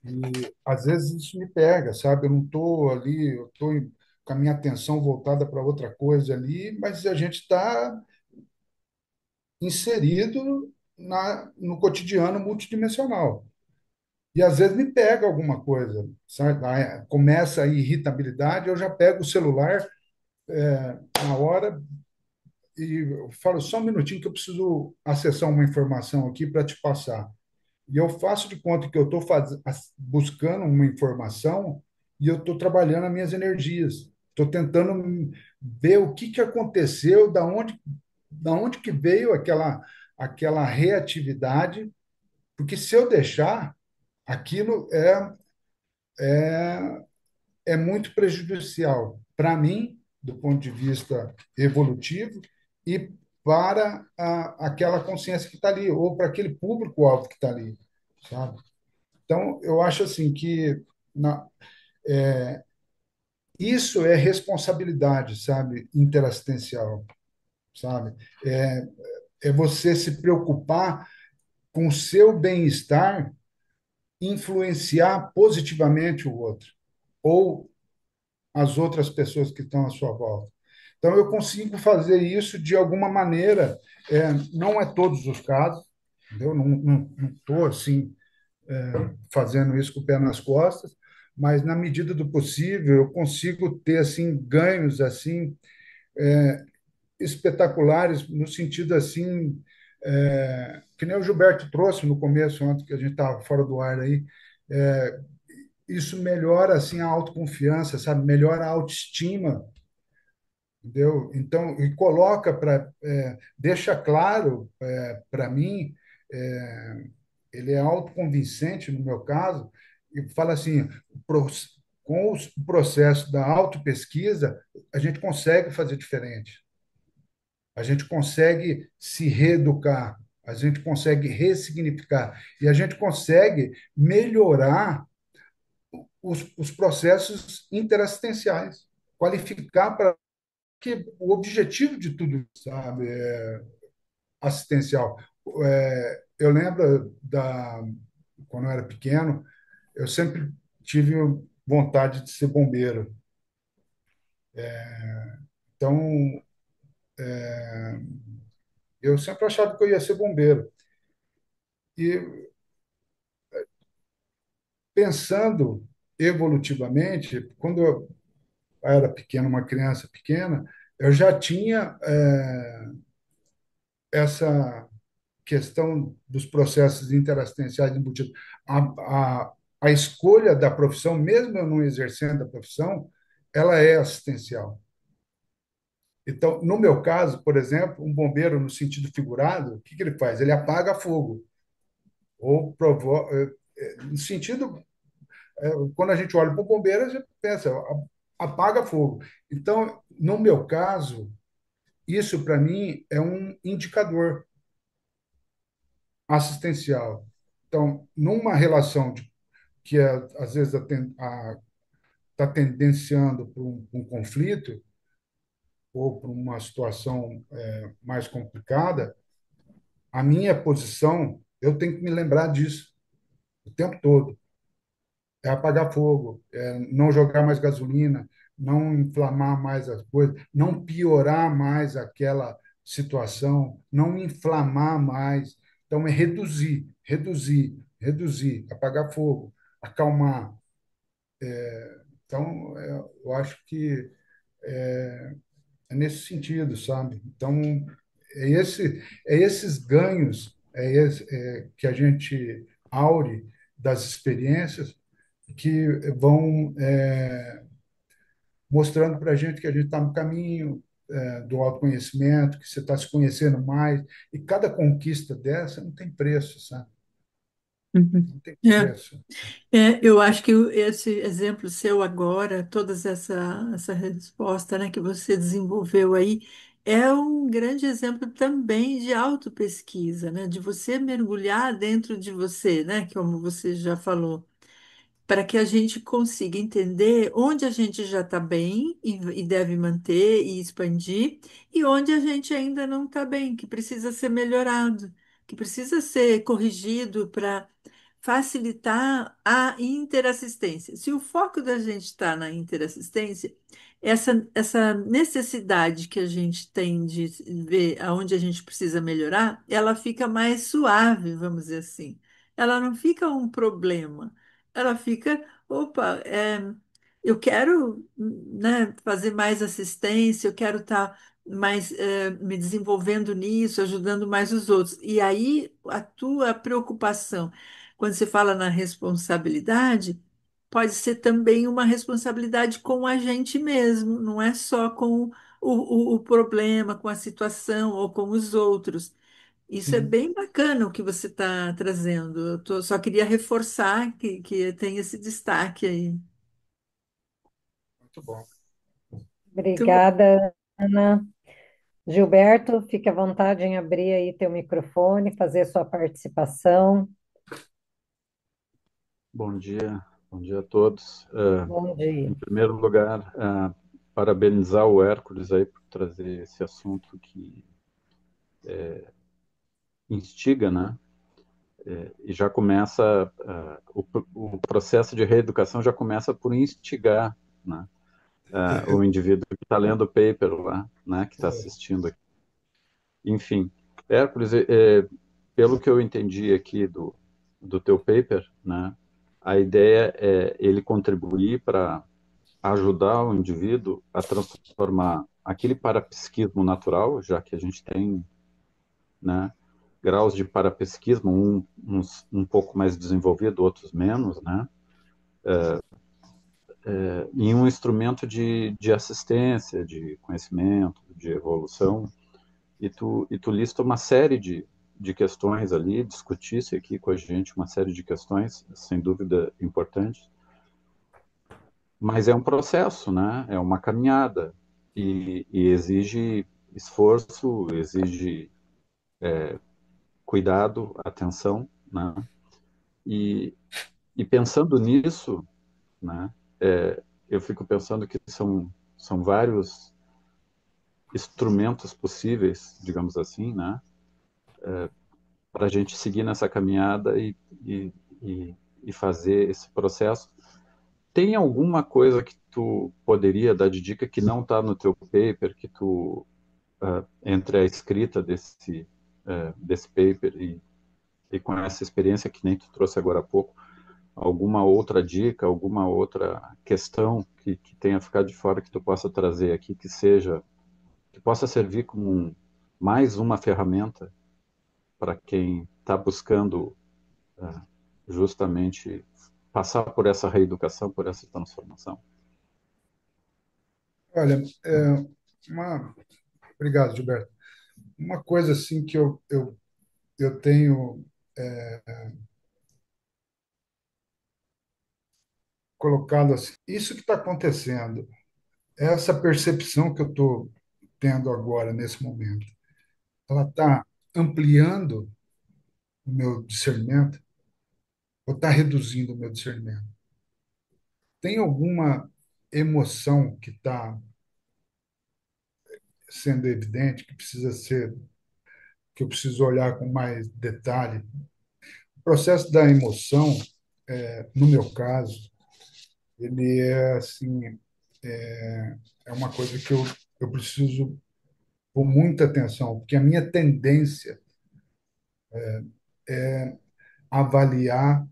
B: e às vezes isso me pega, sabe? Eu não estou ali, eu estou com a minha atenção voltada para outra coisa ali, mas a gente está inserido no cotidiano multidimensional. E às vezes me pega alguma coisa, sabe? Aí começa a irritabilidade, eu já pego o celular na hora e eu falo só um minutinho que eu preciso acessar uma informação aqui para te passar. E eu faço de conta que eu estou buscando uma informação e eu estou trabalhando as minhas energias. Estou tentando ver o que aconteceu, da onde que veio aquela reatividade, porque se eu deixar, aquilo é muito prejudicial para mim, do ponto de vista evolutivo, e para aquela consciência que está ali, ou para aquele público-alvo que está ali, sabe? Então, eu acho assim que na- isso é responsabilidade, sabe, interassistencial, sabe? É, é você se preocupar com o seu bem-estar, influenciar positivamente o outro, ou as outras pessoas que estão à sua volta. Então, eu consigo fazer isso de alguma maneira, não é todos os casos, entendeu? Não estou assim fazendo isso com o pé nas costas, mas na medida do possível eu consigo ter assim ganhos assim espetaculares no sentido assim que nem o Gilberto trouxe no começo ontem que a gente estava fora do ar aí. Isso melhora assim a autoconfiança, sabe? Melhora a autoestima, entendeu? Então, e coloca deixa claro para mim, é, ele é autoconvincente no meu caso, e fala assim, pro- com o processo da autopesquisa, a gente consegue fazer diferente, a gente consegue se reeducar, a gente consegue ressignificar, e a gente consegue melhorar os processos interassistenciais, qualificar para que o objetivo de tudo, sabe, assistencial. Eu lembro quando eu era pequeno, eu sempre tive vontade de ser bombeiro. Então, Eu sempre achava que eu ia ser bombeiro. E pensando evolutivamente, quando eu era pequeno, uma criança pequena, eu já tinha essa questão dos processos interassistenciais embutidos. A, a escolha da profissão, mesmo eu não exercendo a profissão, ela é assistencial. Então, no meu caso, por exemplo, um bombeiro, no sentido figurado, o que que ele faz? Ele apaga fogo, ou provoca. No sentido, quando a gente olha para o bombeiro, a gente pensa, apaga fogo. Então, no meu caso, isso para mim é um indicador assistencial. Então, numa relação que às vezes está tendenciando para um conflito ou para uma situação mais complicada, a minha posição, eu tenho que me lembrar disso o tempo todo. É apagar fogo, é não jogar mais gasolina, não inflamar mais as coisas, não piorar mais aquela situação, não inflamar mais. Então, é reduzir, reduzir, reduzir, apagar fogo, acalmar. Então, eu acho que é nesse sentido, sabe? Então, é esses ganhos que a gente aure das experiências que vão mostrando para a gente que a gente está no caminho do autoconhecimento, que você está se conhecendo mais, e cada conquista dessa não tem preço, sabe?
C: Uhum.
B: Não tem
C: É.
B: preço.
C: Eu acho que esse exemplo seu agora, toda essa resposta, né, que você desenvolveu aí, é um grande exemplo também de autopesquisa, né, de você mergulhar dentro de você, né, como você já falou, para que a gente consiga entender onde a gente já está bem e deve manter e expandir, e onde a gente ainda não está bem, que precisa ser melhorado, que precisa ser corrigido para facilitar a interassistência. Se o foco da gente está na interassistência, essa necessidade que a gente tem de ver aonde a gente precisa melhorar, ela fica mais suave, vamos dizer assim. Ela não fica um problema, ela fica, opa, eu quero, né, fazer mais assistência, eu quero estar mais me desenvolvendo nisso, ajudando mais os outros. E aí a tua preocupação, quando você fala na responsabilidade, pode ser também uma responsabilidade com a gente mesmo, não é só com o problema, com a situação ou com os outros. Isso é
B: Sim,
C: bem bacana o que você está trazendo. Só queria reforçar que tem esse destaque aí.
B: muito bom.
C: Muito bom.
A: Obrigada, Ana. Gilberto, fique à vontade em abrir aí teu microfone, fazer sua participação.
G: Bom dia a todos.
A: Bom dia.
G: Em primeiro lugar, parabenizar o Hércules aí por trazer esse assunto que instiga, né? E já começa, o processo de reeducação já começa por instigar, né? O indivíduo que está lendo o paper lá, né? Que está assistindo aqui. Enfim, Hércules, pelo que eu entendi aqui do teu paper, né? A ideia é ele contribuir para ajudar o indivíduo a transformar aquele parapsiquismo natural, já que a gente tem, né, graus de parapsiquismo, uns um pouco mais desenvolvido, outros menos, né, em um instrumento de assistência, de conhecimento, de evolução, e tu lista uma série de questões ali, discutisse aqui com a gente uma série de questões, sem dúvida importantes, mas é um processo, né? É uma caminhada e exige esforço, exige cuidado, atenção, né? E, e pensando nisso, né? Eu fico pensando que são vários instrumentos possíveis, digamos assim, né? Para a gente seguir nessa caminhada e, e fazer esse processo. Tem alguma coisa que tu poderia dar de dica que não está no teu paper, que tu entre a escrita desse paper e com essa experiência que nem tu trouxe agora há pouco, alguma outra dica, alguma outra questão que tenha ficado de fora que tu possa trazer aqui, que possa servir como mais uma ferramenta para quem está buscando justamente passar por essa reeducação, por essa transformação.
B: Olha, obrigado, Gilberto. Uma coisa assim que eu tenho colocado assim, isso que está acontecendo, essa percepção que eu estou tendo agora, nesse momento, ela está ampliando o meu discernimento ou está reduzindo o meu discernimento? Tem alguma emoção que está sendo evidente, que eu preciso olhar com mais detalhe? O processo da emoção, no meu caso, ele é assim, é uma coisa que eu preciso pôr muita atenção, porque a minha tendência é avaliar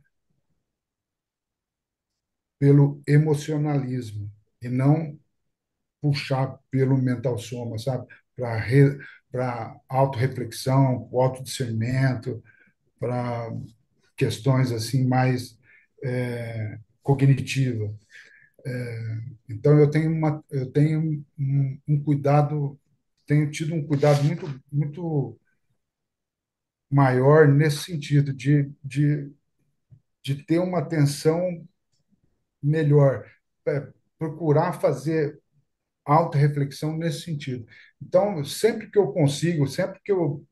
B: pelo emocionalismo e não puxar pelo mental soma, sabe? Para autorreflexão, autodiscernimento, para questões assim mais cognitivas. Então eu tenho um cuidado, tenho tido um cuidado muito maior nesse sentido de ter uma atenção melhor, procurar fazer autorreflexão nesse sentido. Então, sempre que eu consigo, sempre que eu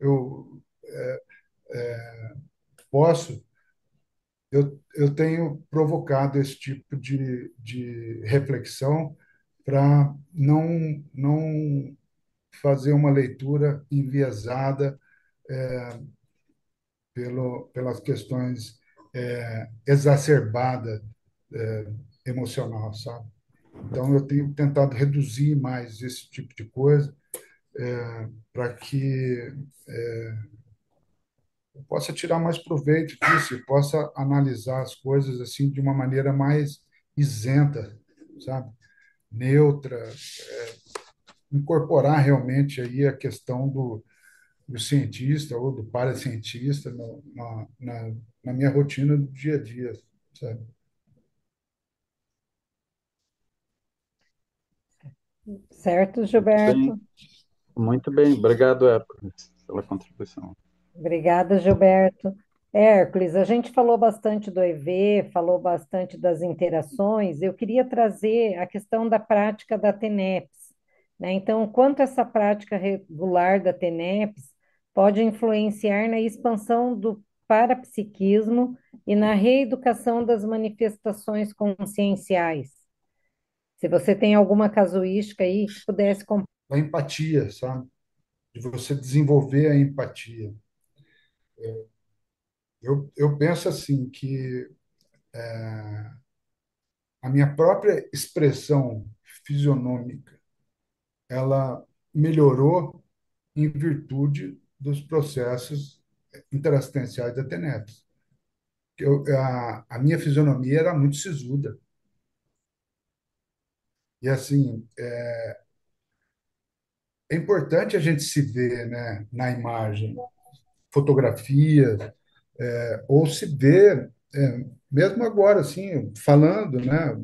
B: posso, eu tenho provocado esse tipo de reflexão para não fazer uma leitura enviesada pelas questões exacerbadas emocional, sabe? Então, eu tenho tentado reduzir mais esse tipo de coisa para que eu possa tirar mais proveito disso e possa analisar as coisas assim de uma maneira mais isenta, sabe? Neutra, incorporar realmente aí a questão do cientista ou do paracientista na minha rotina do dia a dia, sabe?
A: Certo,
G: Muito bem,
A: Gilberto?
G: muito bem. Obrigado, Hércules, pela contribuição.
A: Obrigada, Gilberto. Hércules, a gente falou bastante do EV, falou bastante das interações. Eu queria trazer a questão da prática da TENEPS, né? Então, quanto essa prática regular da TENEPS pode influenciar na expansão do parapsiquismo e na reeducação das manifestações conscienciais? Se você tem alguma casuística aí que pudesse compartilhar.
B: A empatia, sabe? De você desenvolver a empatia. Eu penso assim que a minha própria expressão fisionômica, ela melhorou em virtude dos processos interassistenciais da TENEPS. A minha fisionomia era muito sisuda. E, assim, é importante a gente se ver, né, na imagem, fotografias, ou se ver, mesmo agora, assim, falando, né,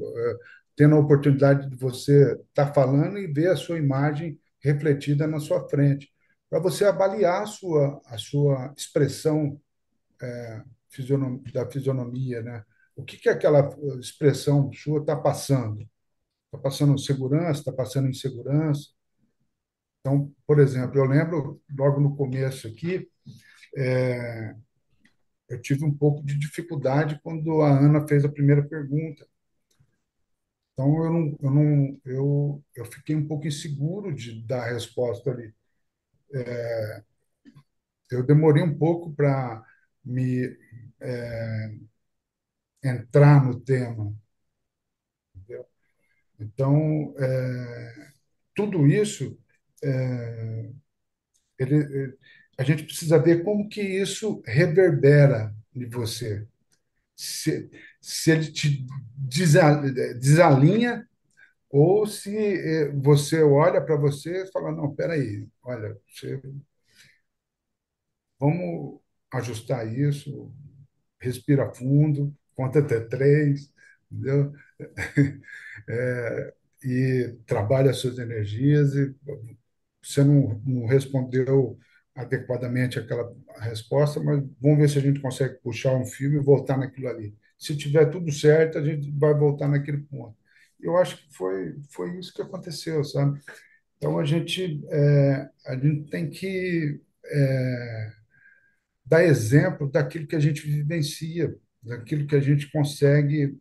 B: tendo a oportunidade de você estar falando e ver a sua imagem refletida na sua frente, para você avaliar a sua expressão da fisionomia, né? O que aquela expressão sua está passando? Está passando segurança? Está passando insegurança? Então, por exemplo, eu lembro logo no começo aqui, eu tive um pouco de dificuldade quando a Ana fez a primeira pergunta. Então, eu fiquei um pouco inseguro de dar a resposta ali. Eu demorei um pouco para me entrar no tema, entendeu? Então, tudo isso a gente precisa ver como que isso reverbera em você. Se, se ele te desalinha ou se você olha para você e fala, não, peraí, olha, vamos ajustar isso, respira fundo, conta até três, entendeu? É, e trabalha as suas energias e você não respondeu adequadamente aquela resposta, mas vamos ver se a gente consegue puxar um fio e voltar naquilo ali. Se tiver tudo certo, a gente vai voltar naquele ponto. Eu acho que foi isso que aconteceu, sabe? Então a gente tem que dar exemplo daquilo que a gente vivencia, daquilo que a gente consegue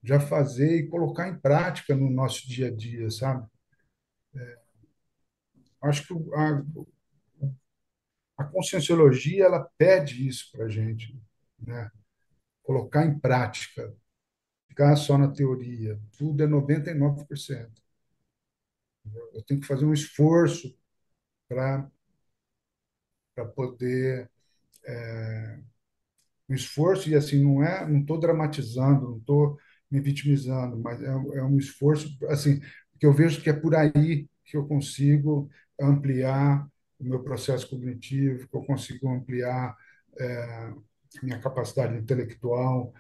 B: já fazer e colocar em prática no nosso dia a dia, sabe? Acho que a conscienciologia ela pede isso para a gente, né? Colocar em prática, ficar só na teoria, tudo é 99%. Eu tenho que fazer um esforço para poder um esforço, e assim, não estou dramatizando, não estou me vitimizando, mas é um esforço, assim, que eu vejo que é por aí que eu consigo ampliar o meu processo cognitivo, que eu consigo ampliar a minha capacidade intelectual,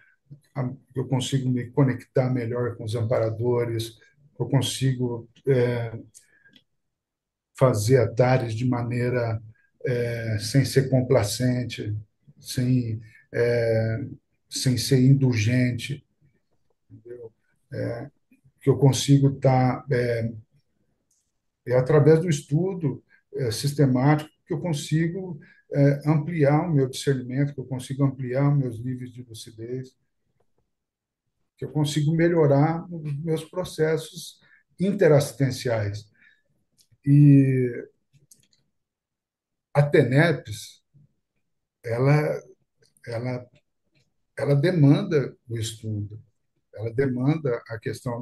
B: que eu consigo me conectar melhor com os amparadores, que eu consigo fazer atares de maneira sem ser complacente, sem, é, sem ser indulgente, que eu consigo estar, através do estudo sistemático, que eu consigo ampliar o meu discernimento, que eu consigo ampliar os meus níveis de lucidez, que eu consigo melhorar os meus processos interassistenciais. E a TENEPS, ela, ela, ela demanda o estudo, ela demanda a questão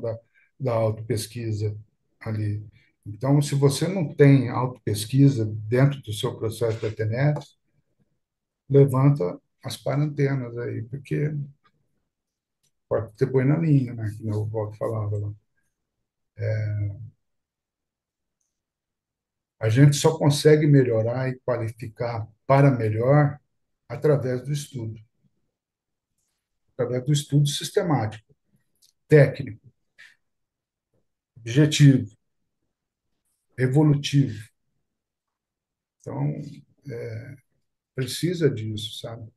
B: da autopesquisa ali. Então, se você não tem autopesquisa dentro do seu processo da TENEPS, levanta as quarentenas aí, porque pode ter boi na linha, né? Que o Bob falava lá. A gente só consegue melhorar e qualificar para melhor através do estudo sistemático, técnico, objetivo, evolutivo. Então, precisa disso, sabe?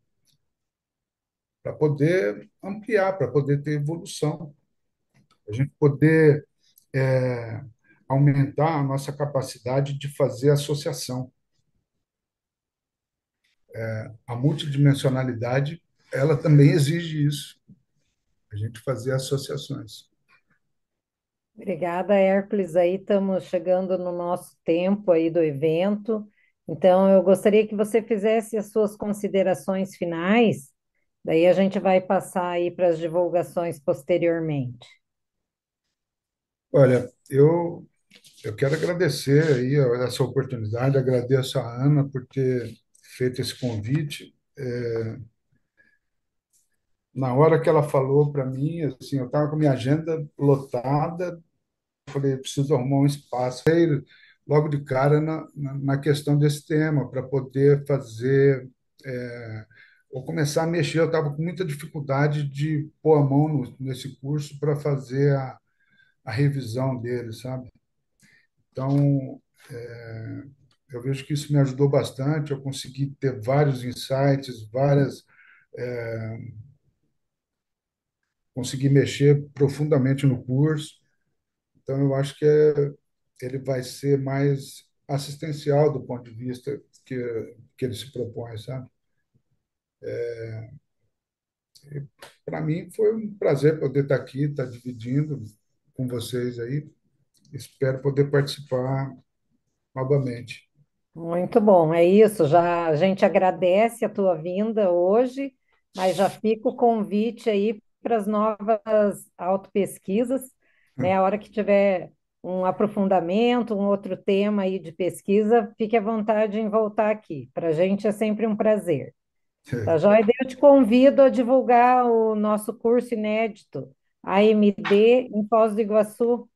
B: Para poder ampliar, para poder ter evolução, a gente poder é, aumentar a nossa capacidade de fazer associação. A multidimensionalidade, ela também exige isso, a gente fazer associações.
A: Obrigada, Hércules. Aí estamos chegando no nosso tempo aí do evento. Então, eu gostaria que você fizesse as suas considerações finais, daí a gente vai passar aí para as divulgações posteriormente.
B: Olha, eu quero agradecer aí essa oportunidade, agradeço a Ana por ter feito esse convite. Na hora que ela falou para mim, assim, eu estava com minha agenda lotada, falei, preciso arrumar um espaço. Aí, logo de cara na questão desse tema, para poder fazer, ou começar a mexer. Eu estava com muita dificuldade de pôr a mão nesse curso para fazer a revisão dele, sabe? Então, eu vejo que isso me ajudou bastante. Eu consegui ter vários insights, consegui mexer profundamente no curso. Então, eu acho que ele vai ser mais assistencial do ponto de vista que ele se propõe, sabe? Para mim foi um prazer poder estar aqui, estar dividindo com vocês aí. Espero poder participar novamente.
A: Muito bom, é isso. Já a gente agradece a tua vinda hoje, mas já fica o convite aí para as novas autopesquisas, né? A hora que tiver um aprofundamento, um outro tema aí de pesquisa, fique à vontade em voltar aqui. Para a gente é sempre um prazer. Tá joia? Daí eu te convido a divulgar o nosso curso inédito, AMD, em Foz do Iguaçu.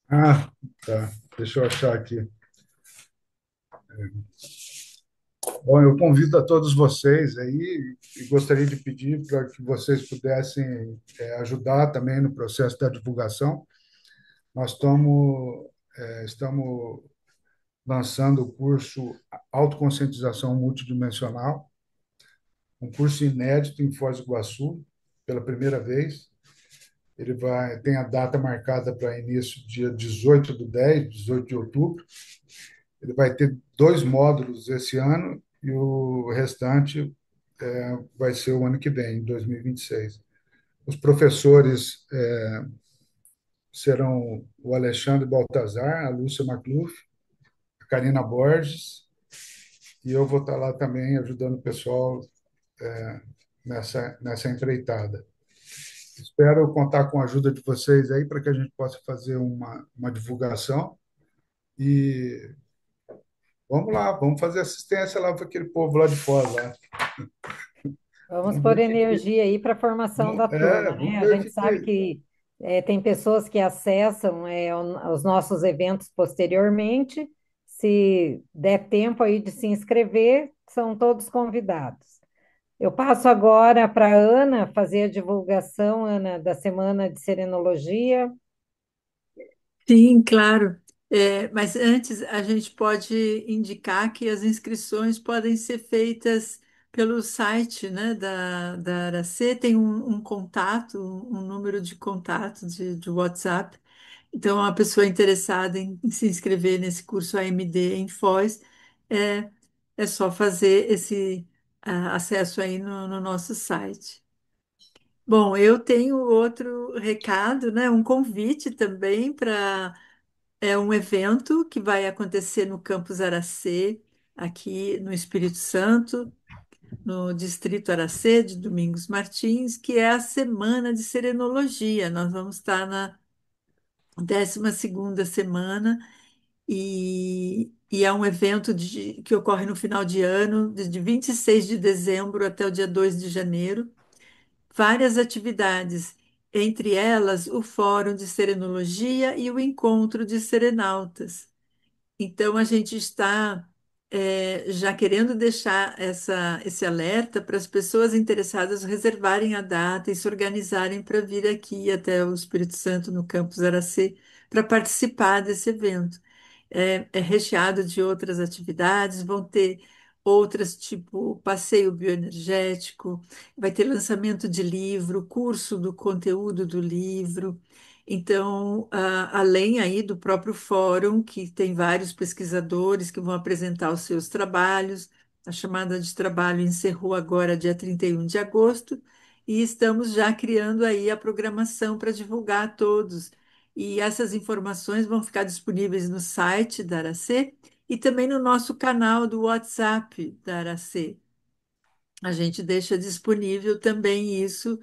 B: Ah, tá. Deixa eu achar aqui. Bom, eu convido a todos vocês aí e gostaria de pedir para que vocês pudessem ajudar também no processo da divulgação. Nós estamos lançando o curso Autoconscientização Multidimensional, um curso inédito em Foz do Iguaçu, pela primeira vez. Tem a data marcada para início dia 18/10, 18 de outubro. Ele vai ter 2 módulos esse ano e o restante vai ser o ano que vem, em 2026. Os professores serão o Alexandre Baltazar, a Lúcia Macluf, a Karina Borges, e eu vou estar lá também ajudando o pessoal nessa empreitada. Espero contar com a ajuda de vocês aí para que a gente possa fazer uma divulgação e vamos lá, vamos fazer assistência lá para aquele povo lá de fora. Lá.
A: Vamos
B: Vamos
A: pôr
B: ver o que.
A: energia aí para a formação da turma,
B: Vamos
A: né? A
B: ver o
A: gente sabe
B: que.
A: que tem pessoas que acessam os nossos eventos posteriormente. Se der tempo aí de se inscrever, são todos convidados. Eu passo agora para a Ana fazer a divulgação, Ana, da Semana de Serenologia.
C: Sim, claro. Mas antes, a gente pode indicar que as inscrições podem ser feitas pelo site, né, da Aracê. Tem um contato, um número de contato de WhatsApp. Então, a pessoa interessada em se inscrever nesse curso AMD em Foz, é, é só fazer esse acesso aí no nosso site. Bom, eu tenho outro recado, né? Um convite também para um evento que vai acontecer no Campus Aracê, aqui no Espírito Santo, no Distrito Aracê de Domingos Martins, que é a Semana de Serenologia. Nós vamos estar na 12ª semana e é um evento que ocorre no final de ano, de 26 de dezembro até o dia 2 de janeiro. Várias atividades, entre elas o Fórum de Serenologia e o Encontro de Serenautas. Então, a gente está já querendo deixar esse alerta para as pessoas interessadas reservarem a data e se organizarem para vir aqui até o Espírito Santo, no Campus Aracê, para participar desse evento. É recheado de outras atividades, vão ter outras, tipo passeio bioenergético, vai ter lançamento de livro, curso do conteúdo do livro. Então, além aí do próprio fórum, que tem vários pesquisadores que vão apresentar os seus trabalhos, a chamada de trabalho encerrou agora dia 31 de agosto, e estamos já criando aí a programação para divulgar a todos. E essas informações vão ficar disponíveis no site da Aracê e também no nosso canal do WhatsApp da Aracê. A gente deixa disponível também isso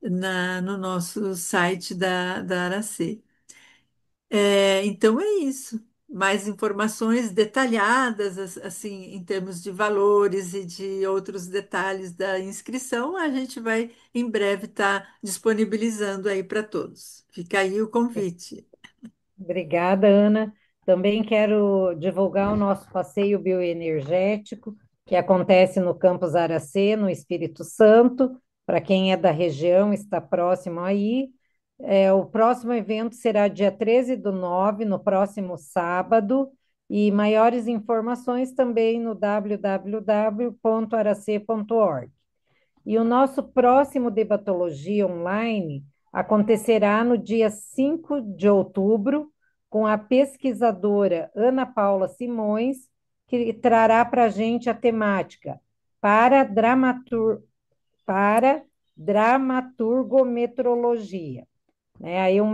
C: no nosso site da Aracê. Então é isso. Mais informações detalhadas, assim, em termos de valores e de outros detalhes da inscrição, a gente vai em breve estar disponibilizando aí para todos. Fica aí o convite.
A: Obrigada, Ana. Também quero divulgar o nosso passeio bioenergético, que acontece no Campus Aracê, no Espírito Santo. Para quem é da região, está próximo aí. O próximo evento será dia 13/9, no próximo sábado. E maiores informações também no www.aracê.org. E o nosso próximo Debatologia Online acontecerá no dia 5 de outubro, com a pesquisadora Ana Paula Simões, que trará para a gente a temática para, dramatur para dramaturgometrologia. Aí um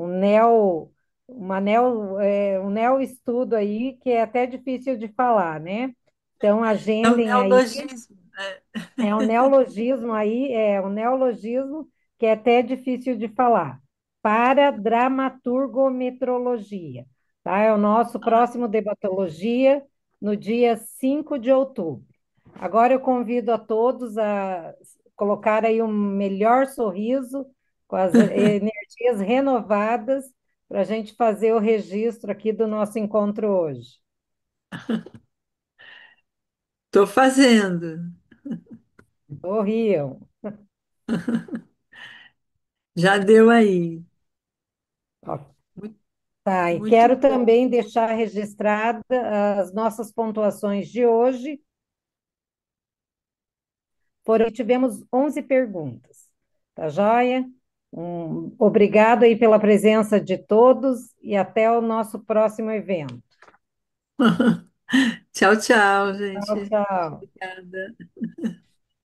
A: neo, uma neo, um neo estudo aí que é até difícil de falar, né? Então,
C: É um
A: agendem aí.
C: neologismo, né?
A: É um neologismo aí, é um neologismo que é até difícil de falar. para dramaturgometrologia, tá? É o nosso próximo debatologia no dia 5 de outubro. Agora eu convido a todos a colocar aí um melhor sorriso, com as energias renovadas, para a gente fazer o registro aqui do nosso encontro hoje.
C: Estou fazendo.
A: Sorriam.
C: Já deu aí.
A: Ó,
C: Muito,
A: tá, e
C: muito
A: quero
C: bom.
A: também deixar registrada as nossas pontuações de hoje. Tivemos 11 perguntas. Tá joia? Obrigado aí pela presença de todos e até o nosso próximo evento.
C: Tchau, tchau,
A: Tchau,
C: gente.
A: tchau.
C: Obrigada.